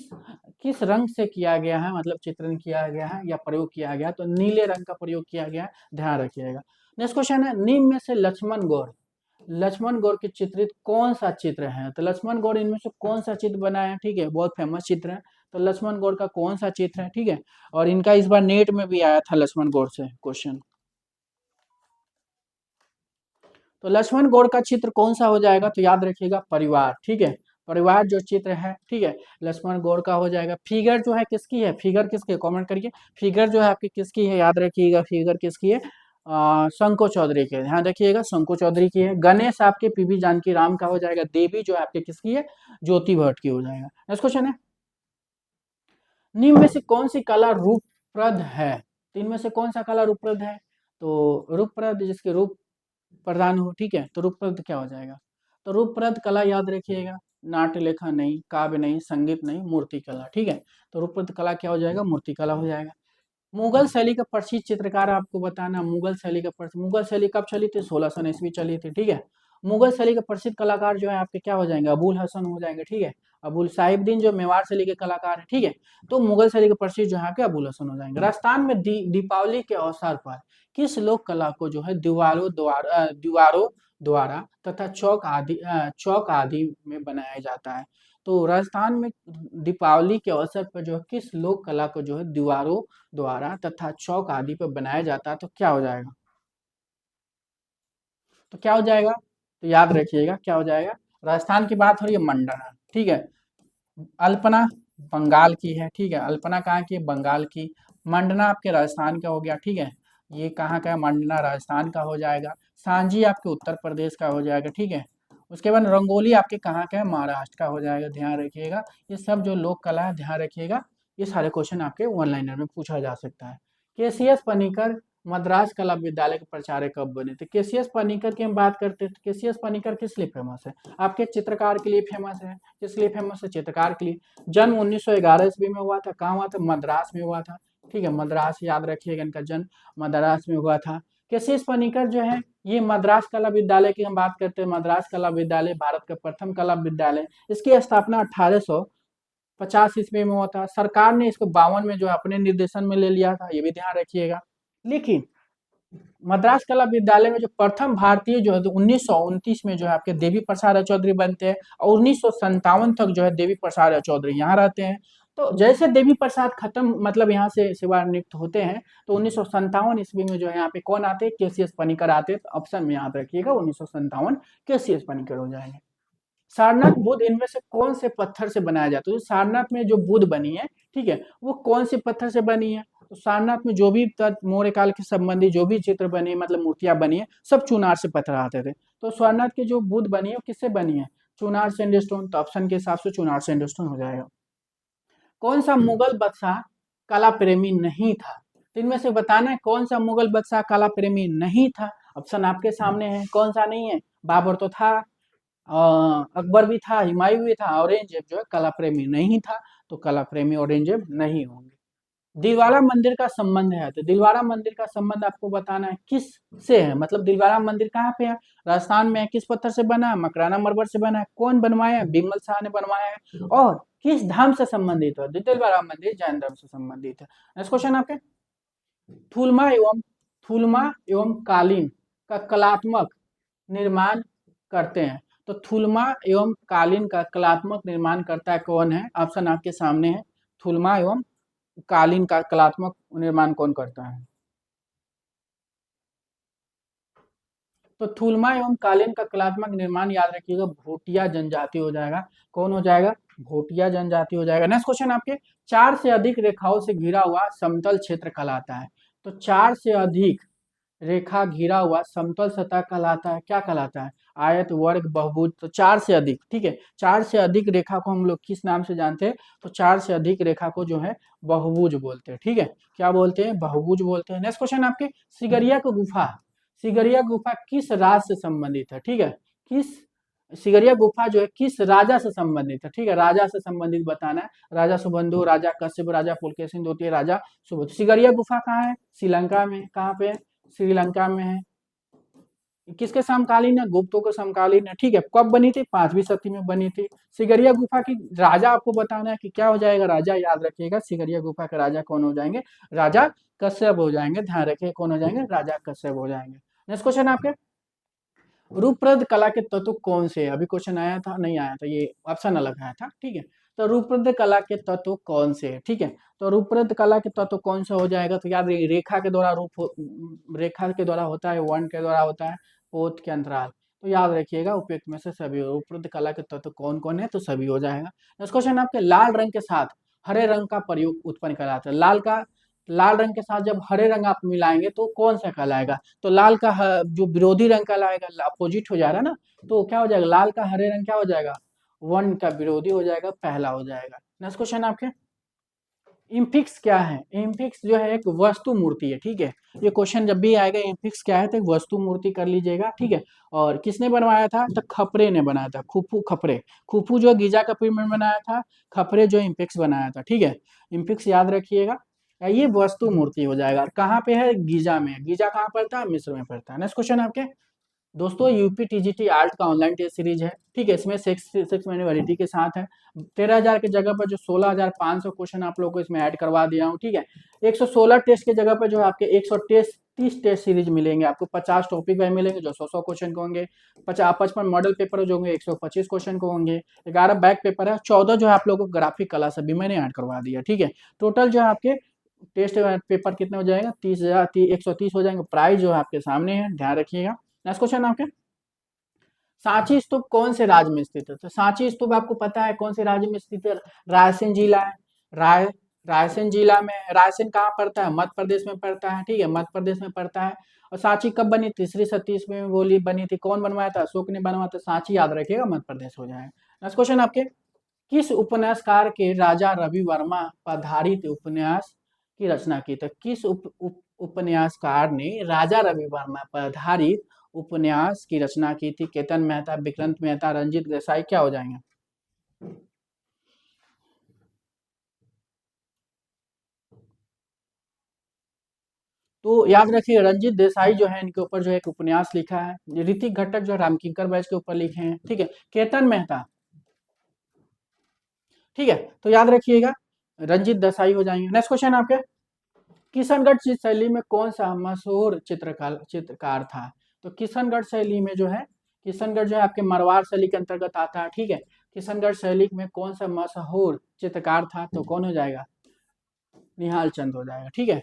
किस रंग से किया गया है, मतलब चित्रण किया गया है या प्रयोग किया गया? तो नीले रंग का प्रयोग किया गया है, ध्यान रखिएगा। नेक्स्ट क्वेश्चन है, निम्न में से लक्ष्मण गौर के चित्रित कौन सा चित्र है? तो लक्ष्मण गौर इनमें से कौन सा चित्र बनाया है? ठीक है, बहुत फेमस चित्र है। तो लक्ष्मण गौर का कौन सा चित्र है? ठीक है, और इनका इस बार नेट में भी आया था लक्ष्मण गौर से क्वेश्चन। तो लक्ष्मण गौड़ का चित्र कौन सा हो जाएगा? तो याद रखिएगा परिवार। ठीक है, परिवार जो चित्र है, ठीक है, लक्ष्मण गौड़ का हो जाएगा। फिगर जो है किसकी है? फिगर किसकी है? कमेंट करिए। फिगर जो है आपकी किसकी है? याद रखिएगा फिगर किसकी है? शंको चौधरी के, ध्यान रखिएगा, शंको चौधरी की है। गणेश आपके पीवी जानकी राम का हो जाएगा। देवी जो है आपके किसकी है? ज्योति भट्ट की हो जाएगा। नेक्स्ट क्वेश्चन है, निम्न में से कौन सी कला रूपप्रद है? तो इनमें से कौन सा कला रूपप्रद है? तो रूपप्रद जिसके रूप प्रदान हो, ठीक है, तो रूपप्रद क्या हो जाएगा? तो रूपप्रद कला याद रखिएगा, नाट्य लेखन नहीं, काव्य नहीं, संगीत नहीं, मूर्ति कला। ठीक है, तो रूपप्रद कला क्या हो जाएगा? मूर्ति कला हो जाएगा। मुगल शैली का प्रसिद्ध चित्रकार आपको बताना। मुगल शैली कब चली थी? 1600 ईस्वी चली थी। ठीक है, मुगल शैली के प्रसिद्ध कलाकार जो है आपके क्या हो जाएंगे? अबुल हसन हो जाएंगे। ठीक है, अबुल साहिबदीन जो मेवाड़ शैली के कलाकार है। ठीक है, तो मुगल शैली के प्रसिद्ध जो है आपके अबुल हसन हो जाएंगे। राजस्थान में दीपावली के अवसर पर किस लोक कला को जो है दीवारों द्वारा तथा चौक आदि में बनाया जाता है? तो राजस्थान में दीपावली के अवसर पर जो है किस लोक कला को जो है दीवारों द्वारा तथा चौक आदि पर बनाया जाता है? तो क्या हो जाएगा? तो क्या हो जाएगा? तो याद रखिएगा क्या हो जाएगा? राजस्थान की बात हो रही है, मंडना। ठीक है, अल्पना बंगाल की है। ठीक है, अल्पना कहाँ की है? बंगाल की। मंडना आपके राजस्थान का हो गया। ठीक है, ये कहाँ का है? मंडना राजस्थान का हो जाएगा। सांची आपके उत्तर प्रदेश का हो जाएगा। ठीक है, उसके बाद रंगोली आपके कहाँ का है? महाराष्ट्र का हो जाएगा, ध्यान रखिएगा। ये सब जो लोक कला है, ध्यान रखिएगा, ये सारे क्वेश्चन आपके वन लाइनर में पूछा जा सकता है। केसीएस पनिकर मद्रास कला विद्यालय के प्राचार्य कब बने थे? केसीएस पनिकर की हम बात करते हैं तो केसीएस पनिकर किस लिए फेमस है? आपके चित्रकार के लिए फेमस है। किस लिए फेमस है? चित्रकार के लिए। जन्म 1911 ईस्वी में हुआ था। कहाँ हुआ था? मद्रास में हुआ था। ठीक है, मद्रास याद रखिएगा, इनका जन्म मद्रास में हुआ था। केसीएस पनिकर जो है ये मद्रास कला विद्यालय की हम बात करते हैं। मद्रास कला विद्यालय भारत का प्रथम कला विद्यालय, इसकी स्थापना 1800 50 ईस्वी में हुआ था। सरकार ने इसको 52 में जो है अपने निर्देशन में ले लिया था, ये भी ध्यान रखिएगा। लेकिन मद्रास कला विद्यालय में जो प्रथम भारतीय जो है 1929 में जो है आपके देवी प्रसाद राय चौधरी बनते हैं, और 1957 तक जो है देवी प्रसाद राय चौधरी यहाँ रहते हैं। तो जैसे देवी प्रसाद खत्म मतलब यहाँ से सेवानिवृत्त होते हैं, तो 1957 ईस्वी में जो है यहाँ पे कौन आते हैं, केसीएस पनिकर आते हैं। तो ऑप्शन में याद रखिएगा 1957 केसीएस पनिकर हो जाएंगे। सारनाथ बुद्ध इनमें से कौन से पत्थर से बनाया जाता है? तो सारनाथ में जो बुद्ध बनी है, ठीक है, वो कौन से पत्थर से बनी है? तो सारनाथ में जो भी मौर्य काल के संबंधी जो भी चित्र बने मतलब मूर्तियां बनी है, सब चुनार से पत्थर आते थे। तो सारनाथ की जो बुद्ध बनी है वो किससे बनी है? चुनार सैंडस्टोन। तो ऑप्शन के हिसाब से चुनार सैंडस्टोन हो जाएगा। कौन सा मुगल बादशाह कला प्रेमी नहीं था? तो इनमें से बताना है कौन सा मुगल बादशाह कला प्रेमी नहीं था। ऑप्शन आपके सामने है, कौन सा नहीं है? बाबर तो था, अकबर भी था, हुमायूं भी था, औरंगजेब जो है कला प्रेमी नहीं था। तो कला प्रेमी औरंगजेब नहीं होंगे। दिलवारा मंदिर का संबंध है, तो दिलवारा मंदिर का संबंध आपको बताना है किस से है, मतलब दिलवारा मंदिर कहाँ पे है? राजस्थान में है। किस पत्थर से बना है? मकराना मरमर से बना है। कौन बनवाया है? बिमल शाह ने बनवाया है। और किस धर्म से संबंधित है? दिलवारा मंदिर जैन धर्म से संबंधित है। नेक्स्ट क्वेश्चन आपके, थुलमा एवं थुलमा एवं कालीन का कलात्मक निर्माण करते हैं। तो थुलमा एवं कालीन का कलात्मक निर्माण करता है कौन है? ऑप्शन आपके सामने है। थुलमा एवं कालीन का कलात्मक निर्माण कौन करता है? तो थुलमा एवं कालीन का कलात्मक निर्माण याद रखिएगा भोटिया जनजाति हो जाएगा। कौन हो जाएगा? भोटिया जनजाति हो जाएगा। नेक्स्ट क्वेश्चन आपके, 4 से अधिक रेखाओं से घिरा हुआ समतल क्षेत्र कहलाता है। तो 4 से अधिक रेखा घिरा हुआ समतल सतह कहलाता है, क्या कहलाता है? आयत, वर्ग, बहुभुज। तो 4 से अधिक, ठीक है, 4 से अधिक रेखा को हम लोग किस नाम से जानते हैं? तो 4 से अधिक रेखा को जो है बहुभुज बोलते हैं, ठीक है, क्या बोलते हैं? बहुभुज बोलते हैं। नेक्स्ट क्वेश्चन आपके, सिगरिया की गुफा, सिगरिया गुफा किस राज से संबंधित है? ठीक है, किस सिगरिया गुफा जो है किस राजा से संबंधित है? ठीक है, राजा से संबंधित बताना है। राजा सुबंधु, राजा कश्यप, राजा पुलकेशिन द्वितीय, राजा सुबुध। सिगरिया गुफा कहाँ है? श्रीलंका में। कहाँ पे है? श्रीलंका में है। किसके समकालीन है? गुप्तों के समकालीन है। ठीक है, कब बनी थी? 5वीं सदी में बनी थी। सिगरिया गुफा की राजा आपको बताना है कि क्या हो जाएगा? राजा याद रखिएगा, सिगरिया गुफा के राजा कौन हो जाएंगे? राजा कश्यप हो जाएंगे। ध्यान रखिए कौन हो जाएंगे? राजा कश्यप हो जाएंगे। नेक्स्ट क्वेश्चन आपके, रूपप्रद कला के तत्व कौन से है? अभी क्वेश्चन आया था, नहीं आया था, ये ऑप्शन अलग आया था, ठीक है। तो रूपप्रद कला के तत्व कौन से है? ठीक है, तो रूपप्रद कला के तत्व कौन सा हो जाएगा? तो याद रखिए, रेखा के द्वारा रेखा के द्वारा होता है, वर्ण के द्वारा होता है, पोत के अंतराल। तो याद रखिएगा उपयुक्त में से सभी रूपप्रद कला के तत्व कौन कौन है? तो सभी हो जाएगा। नेक्स्ट क्वेश्चन आपके, लाल रंग के साथ हरे रंग का प्रयोग उत्पन्न कराता है। लाल रंग के साथ जब हरे रंग आप मिलाएंगे तो कौन सा कहलाएगा? तो लाल का जो विरोधी रंग कहलाएगा, अपोजिट हो जा रहा है ना, तो क्या हो जाएगा? लाल का हरे रंग क्या हो जाएगा? वन का विरोधी हो जाएगा, पहला हो जाएगा। नेक्स्ट क्वेश्चन आपके, इम्फिक्स क्या है? इम्फिक्स जो है एक वस्तु मूर्ति है, ठीक है, ये क्वेश्चन जब भी आएगा इम्फिक्स क्या है तो एक वस्तु मूर्ति कर लीजिएगा, ठीक है। और किसने बनवाया था? तो खपरे ने बनाया था, खुफू खपरे। खुफू जो गीजा का पिरामिड बनाया था, खपरे जो इम्फिक्स बनाया था, ठीक है। इम्फिक्स याद रखिएगा, ये वस्तु मूर्ति हो जाएगा। कहाँ पे है? गीजा में। गीजा कहाँ पड़ता है? मिस्र में पड़ता है। नेक्स्ट क्वेश्चन आपके, दोस्तों यूपी टीजीटी आर्ट का ऑनलाइन टेस्ट सीरीज है, ठीक है, इसमें 6 महीने वैलिडिटी के साथ है। 13,000 की जगह पर जो 16,500 क्वेश्चन आप लोगों को इसमें ऐड करवा दिया हूँ, ठीक है। 116 टेस्ट की जगह पर जो आपके 130 टेस्ट सीरीज मिलेंगे आपको। 50 टॉपिक वाइज मिलेंगे जो 100 क्वेश्चन के होंगे। 55 मॉडल पेपर जो होंगे 125 क्वेश्चन को होंगे। 11 बैक पेपर है, 14 जो है आप लोगों को ग्राफिक कला से भी मैंने ऐड करवा दिया, ठीक है। टोटल जो है आपके टेस्ट पेपर कितने हो जाएगा? 130 हो जाएंगे। प्राइस जो है आपके सामने है, ध्यान रखिएगा। नेक्स्ट क्वेश्चन आपके, सांची स्तूप कौन से राज्य में स्थित है? तो सांची स्तूप आपको पता है कौन से राज्य में स्थित है? रायसेन जिला है। रायसेन जिला में। रायसेन कहाँ पड़ता है? मध्य प्रदेश में पड़ता है, ठीक है, मध्य प्रदेश में पड़ता है। और सांची कब बनी? 3री 37 में बोली बनी थी। कौन बनवाया था? अशोक ने बनवाया था। सांची याद रखिएगा, मध्य प्रदेश हो जाएगा। नेक्स्ट क्वेश्चन आपके, किस उपन्यासकार के राजा रवि वर्मा पर आधारित उपन्यास की रचना की? तो किस उपन्यासकार ने राजा रवि वर्मा पर आधारित उपन्यास की रचना की थी? केतन मेहता, विक्रांत मेहता, रंजीत देसाई, क्या हो जाएंगे? तो याद रखिए रंजीत देसाई जो है इनके ऊपर जो है एक उपन्यास लिखा है। ऋतिक घटक जो रामकिंकर बैच के ऊपर लिखे हैं, ठीक है। केतन मेहता, ठीक है, तो याद रखिएगा रंजीत देसाई हो जाएंगे। नेक्स्ट क्वेश्चन आपके, किशनगढ़ शैली में कौन सा मशहूर चित्रकार था? तो किशनगढ़ शैली में जो है, किशनगढ़ जो है आपके मरवाड़ शैली के अंतर्गत आता है, ठीक है। किशनगढ़ शैली में कौन सा मशहूर चित्रकार था? तो कौन हो जाएगा? निहाल चंद हो जाएगा, ठीक है।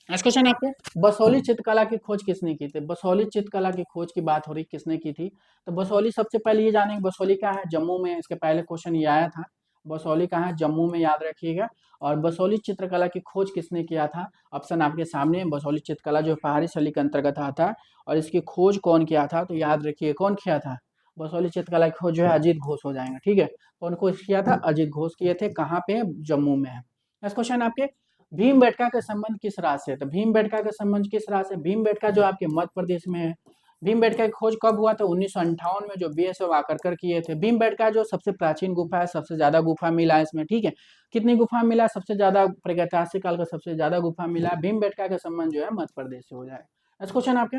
नेक्स्ट क्वेश्चन आपके, बसौली चित्रकला की खोज किसने की थी? बसौली चित्रकला की खोज की बात हो रही, किसने की थी? तो बसौली, सबसे पहले ये जानेंगे बसौली क्या है, जम्मू में। इसके पहले क्वेश्चन ये आया था, बसौली कहाँ है? जम्मू में, याद रखिएगा। और बसौली चित्रकला की खोज किसने किया था? ऑप्शन आपके सामने, बसौली चित्रकला जो पहाड़ी शैली के अंतर्गत आता है, और इसकी खोज कौन किया था? तो याद रखिए कौन किया था? बसौली चित्रकला की खोज जो है अजीत घोष हो जाएंगे, ठीक है। कौन खोज किया था? अजीत घोष किए थे। कहाँ पे? जम्मू में है। नेक्स्ट क्वेश्चन आपके, भीमबेटका का संबंध किस राज्य से? तो भीमबेटका का संबंध किस राज्य से? भीमबेटका जो आपके मध्य प्रदेश में है। भीमबेटका की खोज कब हुआ था? 1958 में, जो बीएसएफ आकरकर किए थे। भीमबेटका जो सबसे प्राचीन गुफा है, सबसे ज्यादा गुफा मिला है इसमें, ठीक है। कितनी गुफा मिला? सबसे ज्यादा, प्रागैतिहासिक काल का सबसे ज्यादा गुफा मिला है। भीमबेटका का संबंध जो है मध्य प्रदेश से हो जाए। नेक्स्ट क्वेश्चन आपके,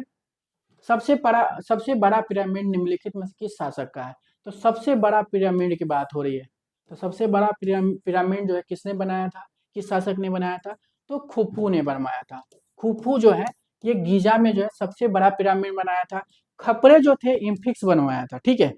सबसे बड़ा पिरामिड निम्नलिखित में से किस शासक का है? तो सबसे बड़ा पिरामिड की बात हो रही है। तो सबसे बड़ा पिरामिड जो है किसने बनाया था? किस शासक ने बनाया था? तो खुफू ने बनवाया था। खुफू जो है ये गीजा में जो है सबसे बड़ा पिरामिड बनाया था। खपरे जो थे इम्फिक्स बनवाया था, ठीक है।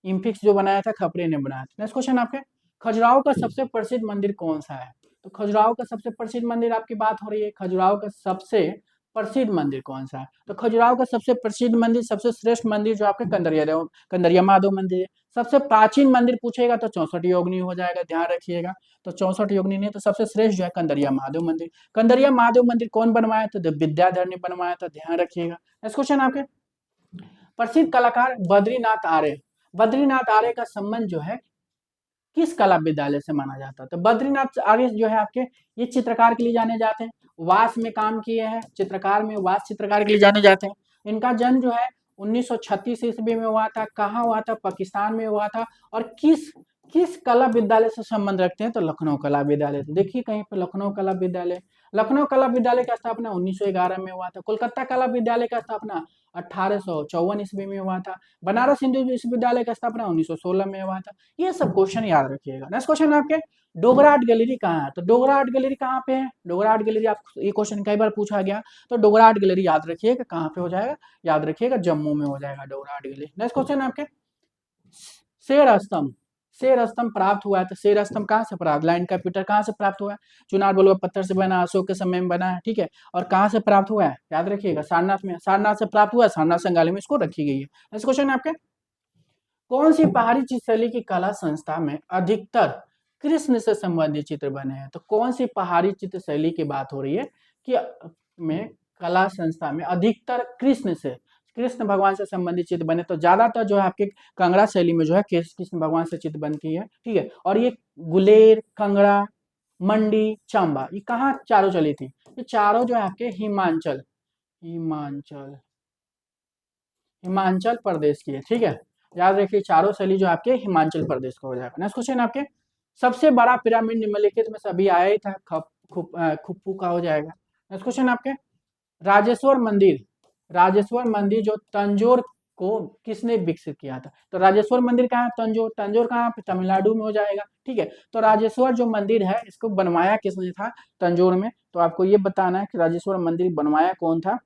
इम्फिक्स जो बनाया था खपरे ने बनाया था। नेक्स्ट क्वेश्चन आपके, खजुराहो का सबसे प्रसिद्ध मंदिर कौन सा है? तो खजुराहो का सबसे प्रसिद्ध मंदिर आपकी बात हो रही है, खजुराहो का सबसे प्रसिद्ध मंदिर कौन सा है? तो खजुराहो का सबसे प्रसिद्ध मंदिर, सबसे श्रेष्ठ मंदिर जो आपके कंदरिया महादेव मंदिर है। सबसे प्राचीन मंदिर पूछेगा तो 64 योगिनी हो जाएगा, ध्यान रखिएगा। तो 64 योगिनी नहीं, तो सबसे श्रेष्ठ जो है कंदरिया महादेव मंदिर। कंदरिया महादेव मंदिर कौन बनवाया था? तो विद्याधर ने बनवाया था, ध्यान रखिएगा। नेक्स्ट क्वेश्चन आपके, प्रसिद्ध कलाकार बद्रीनाथ आर्य, बद्रीनाथ आर्य का संबंध जो है किस कला विद्यालय से माना जाता है? तो बद्रीनाथ आर्य जो है आपके, ये चित्रकार के लिए जाने जाते हैं, वास में काम किए हैं, चित्रकार में वास चित्रकार के लिए जाने जाते हैं। इनका जन्म जो है 1936 ईस्वी में हुआ था। कहाँ हुआ था? पाकिस्तान में हुआ था। और किस किस कला विद्यालय से संबंध रखते हैं? तो लखनऊ कला विद्यालय। तो देखिए कहीं पे लखनऊ कला विद्यालय, लखनऊ कला विद्यालय का स्थापना 1911 में हुआ था। कोलकाता कला विद्यालय का स्थापना 1854 ईस्वी में हुआ था। बनारस हिंदू विश्वविद्यालय का स्थापना 1916 में हुआ था। ये सब क्वेश्चन याद रखिएगा। नेक्स्ट क्वेश्चन आपके, डोगरा आर्ट गैलरी कहाँ है? तो डोगरा आर्ट गैलरी कहाँ पे है? डोगरा आर्ट गैलरी, आप ये क्वेश्चन कई बार पूछा गया। तो डोगरा आर्ट गैलरी याद रखिएगा कहाँ पे हो जाएगा, याद रखिएगा जम्मू में हो जाएगा Dogra art gallery. Next question आपके, शेर स्तंभ, शेर स्तंभ प्राप्त हुआ है। तो शेर स्तंभ कहाँ से प्राप्त, लैंड कैपिटल कहाँ से प्राप्त हुआ है? चुनार बलुआ पत्थर से बना, अशोक के समय में बना है, ठीक है। और कहाँ से प्राप्त हुआ है? याद रखिएगा सारनाथ में, सारनाथ से प्राप्त हुआ है, सारनाथ संग्रहालय में इसको रखी गई है। नेक्स्ट क्वेश्चन आपके, कौन सी पहाड़ी चित्रशैली की कला संस्था में अधिकतर कृष्ण से संबंधित चित्र बने हैं? तो कौन सी पहाड़ी चित्रशैली की बात हो रही है कि में कला संस्था में अधिकतर कृष्ण से, कृष्ण भगवान से संबंधित चित्र बने? तो ज्यादातर जो है आपके कांगड़ा शैली में जो है कृष्ण भगवान से चित्र बनती है, ठीक है। और ये गुलेर, कांगड़ा, मंडी, चंबा, ये कहाँ चारों चली थी? ये चारों जो है आपके हिमाचल हिमाचल हिमाचल प्रदेश की है, ठीक है। याद रखिए चारों शैली जो आपके हिमाचल प्रदेश का हो जाएगा। नेक्स्ट क्वेश्चन आपके, सबसे बड़ा पिरामिड निम्नलिखित में से अभी आया ही था, खुप्पू का हो जाएगा। नेक्स्ट क्वेश्चन आपके, राजेश्वर मंदिर, राजेश्वर मंदिर जो तंजौर को किसने विकसित किया था? तो राजेश्वर मंदिर कहाँ है? तंजौर, तंजौर कहाँ पे? तमिलनाडु में हो जाएगा, ठीक है। तो राजेश्वर जो मंदिर है इसको बनवाया किसने था तंजौर में? तो आपको ये बताना है कि राजेश्वर मंदिर बनवाया कौन था।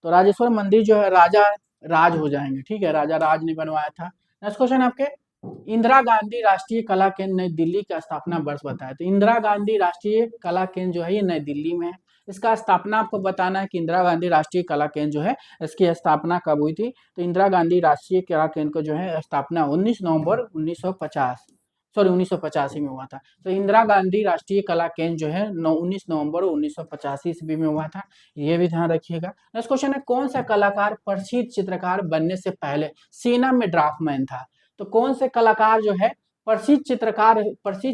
तो राजेश्वर मंदिर जो है राजा राज हो जाएंगे, ठीक है, राजा राज ने बनवाया था। नेक्स्ट क्वेश्चन आपके, इंदिरा गांधी राष्ट्रीय कला केंद्र नई दिल्ली का स्थापना वर्ष बताया। तो इंदिरा गांधी राष्ट्रीय कला केंद्र जो है ये नई दिल्ली में है। इसका स्थापना आपको बताना है कि इंदिरा गांधी राष्ट्रीय कला केंद्र जो है इसकी स्थापना कब हुई थी? तो इंदिरा गांधी राष्ट्रीय कला केंद्र को जो है स्थापना 19 नवंबर 1950, सॉरी 1985 में हुआ था। तो इंदिरा गांधी राष्ट्रीय कला केंद्र जो है 19 नवंबर 1985 ईस्वी में हुआ था, ये भी ध्यान रखिएगा। नेक्स्ट क्वेश्चन है, कौन सा कलाकार प्रसिद्ध चित्रकार बनने से पहले सेना में ड्राफ्टमैन था? तो कौन से कलाकार जो है प्रसिद्ध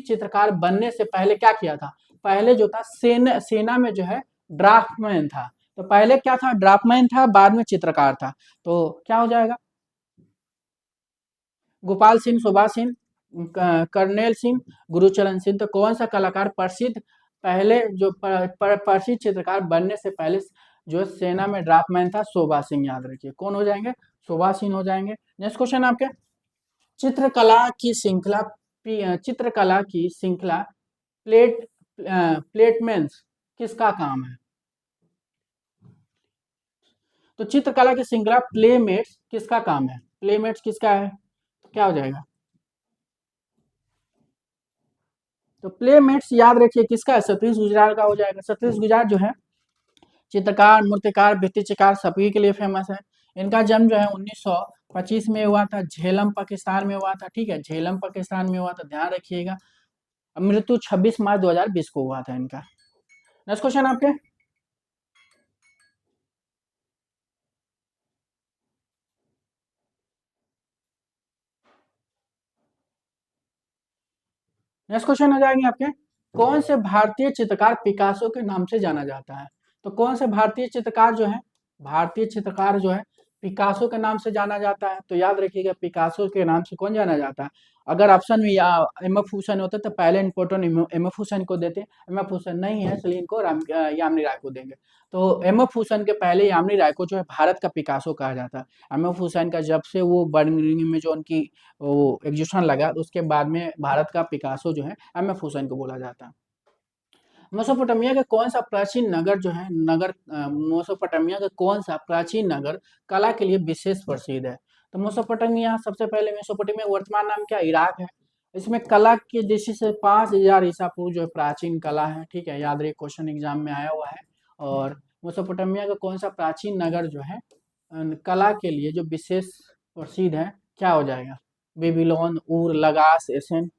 चित्रकार बनने से पहले क्या किया था? पहले जो था सेना में जो है ड्राफ्टमैन था। तो पहले क्या था? ड्राफ्टमैन था, बाद में चित्रकार था। तो क्या हो जाएगा? गोपाल सिंह, सुभाष सिंह, कर्नेल सिंह, गुरुचरण सिंह। तो कौन सा कलाकार प्रसिद्ध पहले जो प्रसिद्ध चित्रकार बनने से पहले जो सेना में ड्राफ्टमैन था? सुभाष सिंह, याद रखिए कौन हो जाएंगे? सुभाष सिंह हो जाएंगे। नेक्स्ट क्वेश्चन आपके, चित्रकला की श्रृंखला चित्रकला की श्रृंखला प्लेट प्लेटमेंस किसका काम है? तो चित्रकला की श्रृंखला प्लेमेट्स किसका काम है? प्लेमेट्स किसका है? तो क्या हो जाएगा? तो प्लेमेट्स याद रखिए किसका है? सतीश गुजराल का हो जाएगा। सतीश गुजराल जो है चित्रकार, मूर्तिकार, भित्तिचित्रकार सभी के लिए फेमस है। इनका जन्म जो है 1925 में हुआ था, झेलम पाकिस्तान में हुआ था। ठीक है, झेलम पाकिस्तान में हुआ था, ध्यान रखिएगा। मृत्यु 26 मार्च 2020 को हुआ था इनका। नेक्स्ट क्वेश्चन आपके, नेक्स्ट क्वेश्चन आ जाएंगे आपके, कौन से भारतीय चित्रकार पिकासो के नाम से जाना जाता है? तो कौन से भारतीय चित्रकार जो है, भारतीय चित्रकार जो है पिकासो के नाम से जाना जाता है? तो याद रखिएगा पिकासो के नाम से कौन जाना जाता है? अगर ऑप्शन में या एम एफ हुसैन होता तो पहले इंपोर्टेंट एम एफ हुसैन को देते। एम एफ हुसैन नहीं है इसलिए इनको यामिनी राय को देंगे। तो एम एफ हुसैन के पहले यामिनी राय को जो है भारत का पिकासो कहा जाता है। एम एफ हुसैन का जब से वो बर्मिंघम में जो उनकी वो एग्जीबिशन लगा उसके बाद में भारत का पिकासो जो है एम एफ हुसैन को बोला जाता है। मेसोपोटामिया का कौन सा प्राचीन नगर जो है मेसोपोटामिया का कौन सा प्राचीन नगर कला के लिए विशेष प्रसिद्ध है? तो मेसोपोटामिया, सबसे पहले मेसोपोटामिया वर्तमान नाम क्या, इराक है। इसमें कला की दृष्टि से 5000 ईसा पूर्व जो है प्राचीन कला है। ठीक है, याद रखिए क्वेश्चन एग्जाम में आया हुआ है। और मेसोपोटामिया का कौन सा प्राचीन नगर जो है कला के लिए जो विशेष प्रसिद्ध है, क्या हो जाएगा? बेबीलोन, ऊर, लगास, एसेन।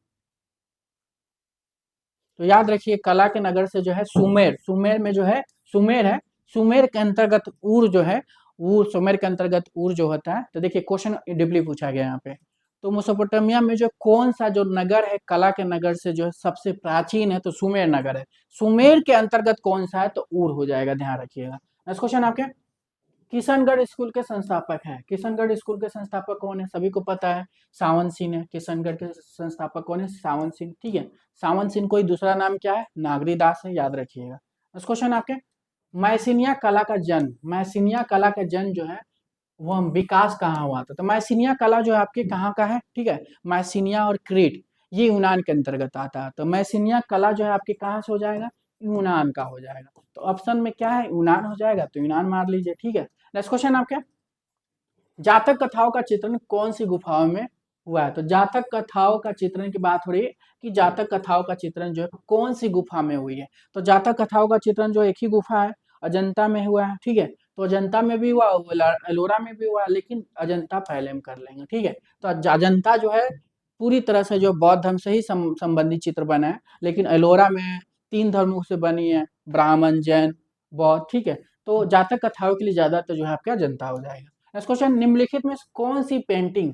तो याद रखिए कला के नगर से जो है सुमेर, सुमेर में जो है सुमेर है, सुमेर के अंतर्गत ऊर जो है, ऊर सुमेर के अंतर्गत ऊर जो होता है। तो देखिए क्वेश्चन डिपली पूछा गया यहाँ पे। तो मेसोपोटामिया में जो कौन सा जो नगर है कला के नगर से जो है सबसे प्राचीन है? तो सुमेर नगर है। सुमेर के अंतर्गत कौन सा है? तो ऊर हो जाएगा, ध्यान रखिएगा। नेक्स्ट क्वेश्चन आपके, किशनगढ़ स्कूल के संस्थापक हैं। किशनगढ़ स्कूल के संस्थापक कौन है? सभी को पता है, सावन सिंह है। किशनगढ़ के संस्थापक कौन है? सावन सिंह। ठीक है, सावन सिंह कोई दूसरा नाम क्या है? नागरी दास है, याद रखिएगा। नेक्स्ट क्वेश्चन आपके, मैसिनिया कला का जन्म, मैसिनिया कला का जन्म जो है वह विकास कहाँ हुआ था? तो मैसिनिया कला जो है आपके कहाँ का है? ठीक है, मैसिनिया और क्रीट ये यूनान के अंतर्गत आता है। तो मैसिनिया कला जो है आपके कहाँ से हो जाएगा? यूनान का हो जाएगा। तो ऑप्शन में क्या है? यूनान हो जाएगा, तो यूनान मार लीजिए। ठीक है, नेक्स्ट क्वेश्चन आपके, जातक कथाओं का चित्रण कौन सी गुफाओं में हुआ है? तो जातक कथाओं का चित्रण की बात हो रही है कि जातक कथाओं का चित्रण जो है कौन सी गुफा में हुई है? तो जातक कथाओं का चित्रण जो एक ही गुफा है, अजंता में हुआ है। ठीक है, तो अजंता में भी हुआ, एलोरा में भी हुआ, लेकिन अजंता पहले हम कर लेंगे। ठीक है, तो अजंता जो है पूरी तरह से जो बौद्ध धर्म से ही संबंधित चित्र बना है, लेकिन एलोरा में 3 धर्मों से बनी है, ब्राह्मण, जैन, बौद्ध। ठीक है, तो जातक कथाओं के लिए ज्यादातर जो है आपका अजंता हो जाएगा। नेक्स्ट क्वेश्चन, निम्नलिखित में कौन सी पेंटिंग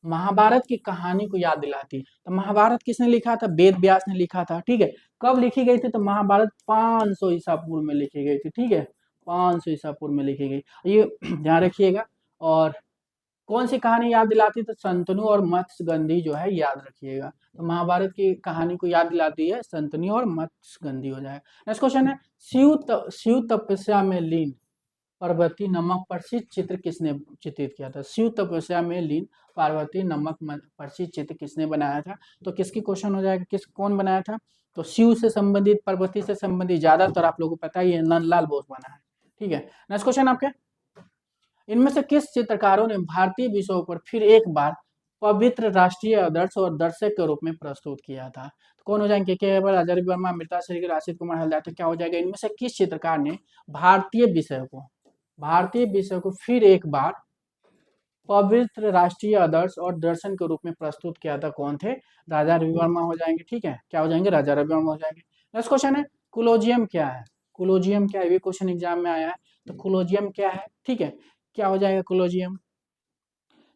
महाभारत की कहानी को याद दिलाती है? तो महाभारत किसने लिखा था? वेद व्यास ने लिखा था। ठीक है, कब लिखी गई थी? तो महाभारत 500 ईसा पूर्व में लिखी गई थी। ठीक है, 500 ईसा पूर्व में लिखी गई, ये ध्यान रखिएगा। और कौन सी कहानी याद दिलाती है? तो शंतनु और मत्स्यगंधी जो है याद रखिएगा। तो महाभारत की कहानी को याद दिलाती है शंतनु और मत्स्यगंधी हो जाएगा। नेक्स्ट क्वेश्चन है, शिव तपस्या में लीन पार्वती नमक प्रसिद्ध चित्र किसने चित्रित किया था? शिव तपस्या में लीन पार्वती नमक प्रसिद्ध चित्र किसने बनाया था? तो किसकी क्वेश्चन हो जाएगा, कौन बनाया था? तो शिव से संबंधित, पार्वती से संबंधित ज्यादातर आप लोगों को पता ही है, नंदलाल बोस बना है। ठीक है, नेक्स्ट क्वेश्चन आपके, इनमें से किस चित्रकारों ने भारतीय विषयों पर फिर एक बार पवित्र राष्ट्रीय आदर्श और दर्शक के रूप में प्रस्तुत किया था? तो कौन हो जाएंगे? के आचार्य वर्मा, अमृता श्री, राशिद कुमार हल्दार। तो क्या हो जाएगा? इनमें से किस चित्रकार ने भारतीय विषय को फिर एक बार पवित्र राष्ट्रीय आदर्श और दर्शन के रूप में प्रस्तुत किया था? कौन थे? राजा रवि वर्मा हो जाएंगे। ठीक है, क्या हो जाएंगे? राजा रवि वर्मा हो जाएंगे। नेक्स्ट क्वेश्चन है, कोलोजियम क्या है? कोलोजियम क्या है? ये क्वेश्चन एग्जाम में आया है। तो कोलोजियम क्या है? ठीक है, क्या हो जाएगा कोलोजियम?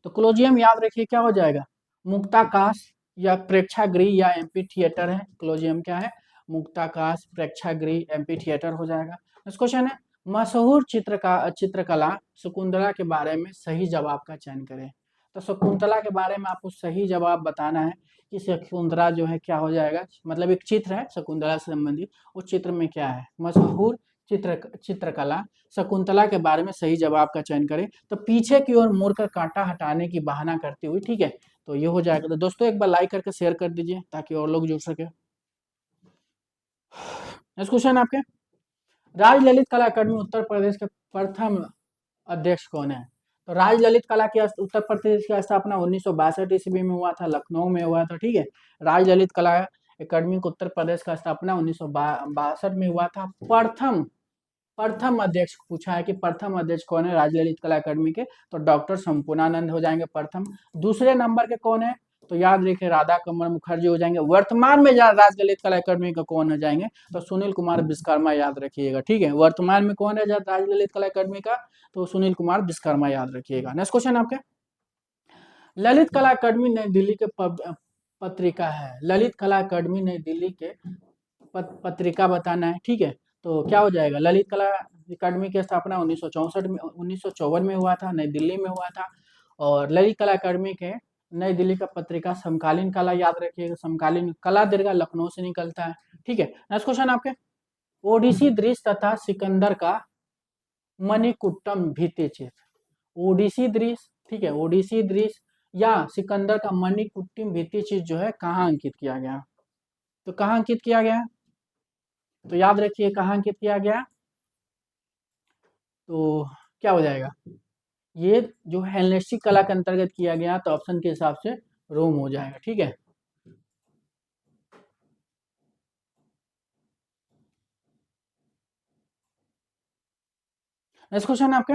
तो कोलोजियम याद रखिए क्या हो जाएगा? मुक्ताकाश या प्रेक्षागृह या एम्पी थिएटर है। कोलोजियम क्या है? मुक्ताकाश, प्रेक्षागृह, एम्पी थिएटर हो जाएगा। नेक्स्ट क्वेश्चन है, मशहूर चित्रकला शकुंतला के बारे में सही जवाब का चयन करें। तो शकुंतला के बारे में आपको सही जवाब बताना है कि शकुंतला जो है क्या हो जाएगा, मतलब एक चित्र है शकुंतला से संबंधित, उस चित्र में क्या है? मशहूर चित्रकला शकुंतला के बारे में सही जवाब का चयन करें। तो पीछे की ओर मुड़कर कांटा हटाने की बहाना करती हुई, ठीक है, तो ये हो जाएगा। तो दोस्तों एक बार लाइक करके शेयर कर दीजिए ताकि और लोग जुड़ सके। नेक्स्ट क्वेश्चन आपके, राज ललित कला अकादमी उत्तर प्रदेश के प्रथम अध्यक्ष कौन है? तो राज ललित कला की उत्तर प्रदेश की स्थापना 1962 ईस्वी में हुआ था, लखनऊ में हुआ था, ठीक है। राज ललित कला अकादमी को उत्तर प्रदेश का स्थापना 1962 में हुआ था। प्रथम अध्यक्ष पूछा है कि प्रथम अध्यक्ष कौन है राज ललित कला अकादमी के, तो डॉक्टर संपूर्णानंद हो जाएंगे प्रथम। दूसरे नंबर के कौन है, तो याद रखिए राधा कमल मुखर्जी हो जाएंगे। वर्तमान में राज ललित कला अकादमी का कौन हो जाएंगे, तो सुनील कुमार विश्वकर्मा याद रखिएगा, ठीक है। वर्तमान में कौन है राज ललित कला अकादमी का, तो सुनील कुमार विश्वकर्मा याद रखिएगा। नेक्स्ट क्वेश्चन आपके, ललित कला अकादमी नई दिल्ली के पत्रिका है। ललित कला अकादमी नई दिल्ली के पत्रिका बताना है, ठीक है। तो क्या हो जाएगा, ललित कला अकादमी की स्थापना 1954 में हुआ था, नई दिल्ली में हुआ था। और ललित कला अकादमी के नई दिल्ली का पत्रिका समकालीन कला याद रखिएगा, समकालीन कला दीर्घा लखनऊ से निकलता है, ठीक है। नेक्स्ट क्वेश्चन आपके, ओडिसी दृश्य तथा सिकंदर का मणिकुट्टम भित्ति चित्र। ओडिसी दृश्य, ठीक है, ओडिसी दृश्य या सिकंदर का मणिकुट्टम भित्ति चित्र जो है कहाँ अंकित किया गया, तो कहाँ अंकित किया गया, तो याद रखिए कहाँ अंकित किया गया, तो क्या हो जाएगा, ये जो हेलेनिस्टिक कला के अंतर्गत किया गया, तो ऑप्शन के हिसाब से रोम हो जाएगा, ठीक है। नेक्स्ट क्वेश्चन आपके,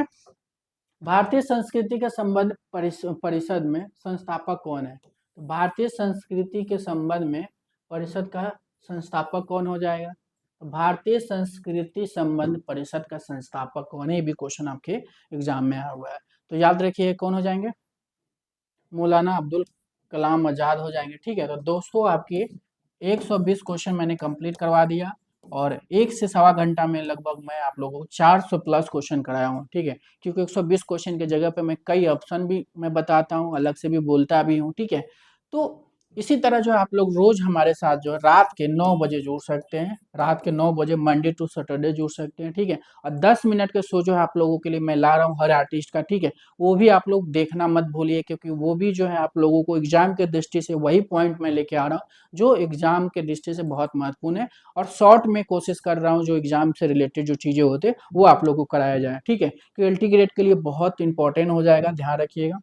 भारतीय संस्कृति के संबंध परिषद में संस्थापक कौन है? तो भारतीय संस्कृति के संबंध में परिषद का संस्थापक कौन हो जाएगा, तो भारतीय संस्कृति संबंध परिषद का संस्थापक कौन है, ये भी क्वेश्चन आपके एग्जाम में आया हुआ है। तो याद रखिए कौन हो जाएंगे, मौलाना अब्दुल कलाम आजाद हो जाएंगे, ठीक है। तो दोस्तों आपके 120 क्वेश्चन मैंने कंप्लीट करवा दिया और 1 से सवा घंटा में लगभग मैं आप लोगों को 400 प्लस क्वेश्चन कराया हूँ, ठीक है। क्योंकि 120 क्वेश्चन की जगह पे मैं कई ऑप्शन भी मैं बताता हूँ, अलग से भी बोलता भी हूँ, ठीक है। तो इसी तरह जो है आप लोग रोज हमारे साथ जो है रात के 9 बजे जुड़ सकते हैं, रात के 9 बजे मंडे टू सैटरडे जुड़ सकते हैं, ठीक है। और 10 मिनट के शो जो है आप लोगों के लिए मैं ला रहा हूँ हर आर्टिस्ट का, ठीक है। वो भी आप लोग देखना मत भूलिए, क्योंकि वो भी जो है आप लोगों को एग्जाम के दृष्टि से वही पॉइंट मैं लेके आ रहा हूँ जो एग्जाम के दृष्टि से बहुत महत्वपूर्ण है, और शॉर्ट में कोशिश कर रहा हूँ जो एग्जाम से रिलेटेड जो चीजें होते हैं वो आप लोगों को कराया जाए, ठीक है। क्वालिटी ग्रेड के लिए बहुत इंपॉर्टेंट हो जाएगा, ध्यान रखिएगा।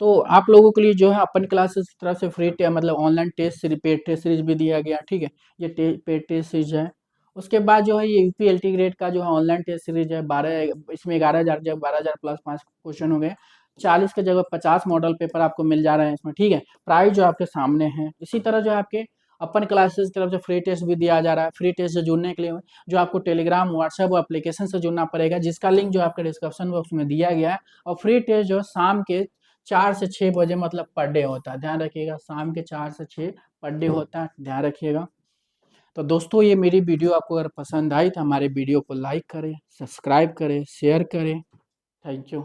तो आप लोगों के लिए जो है अपन क्लासेस की तरफ से फ्री मतलब online test series, paid test series भी दिया गया, ठीक है। ये पेड टेस्ट सीरीज है। उसके बाद जो है ये यूपीएलटी ग्रेड का जो है ऑनलाइन टेस्ट सीरीज है, 12 इसमें 11,000 जब 12,000 प्लस 5 क्वेश्चन हो गए, 40 के जगह 50 मॉडल पेपर आपको मिल जा रहे हैं इसमें, ठीक है। प्राइस जो आपके सामने है, इसी तरह जो है आपके अपन क्लासेस की तरफ से फ्री टेस्ट भी दिया जा रहा है। फ्री टेस्ट से जुड़ने के लिए जो आपको टेलीग्राम व्हाट्सएप और एप्लीकेशन से जुड़ना पड़ेगा, जिसका लिंक जो आपके डिस्क्रिप्शन बॉक्स में दिया गया है। और फ्री टेस्ट जो शाम के 4 से 6 बजे मतलब पर डे होता है, ध्यान रखिएगा, शाम के 4 से 6 पर डे होता है, ध्यान रखिएगा। तो दोस्तों ये मेरी वीडियो आपको अगर पसंद आई तो हमारे वीडियो को लाइक करें, सब्सक्राइब करें, शेयर करें। Thank you.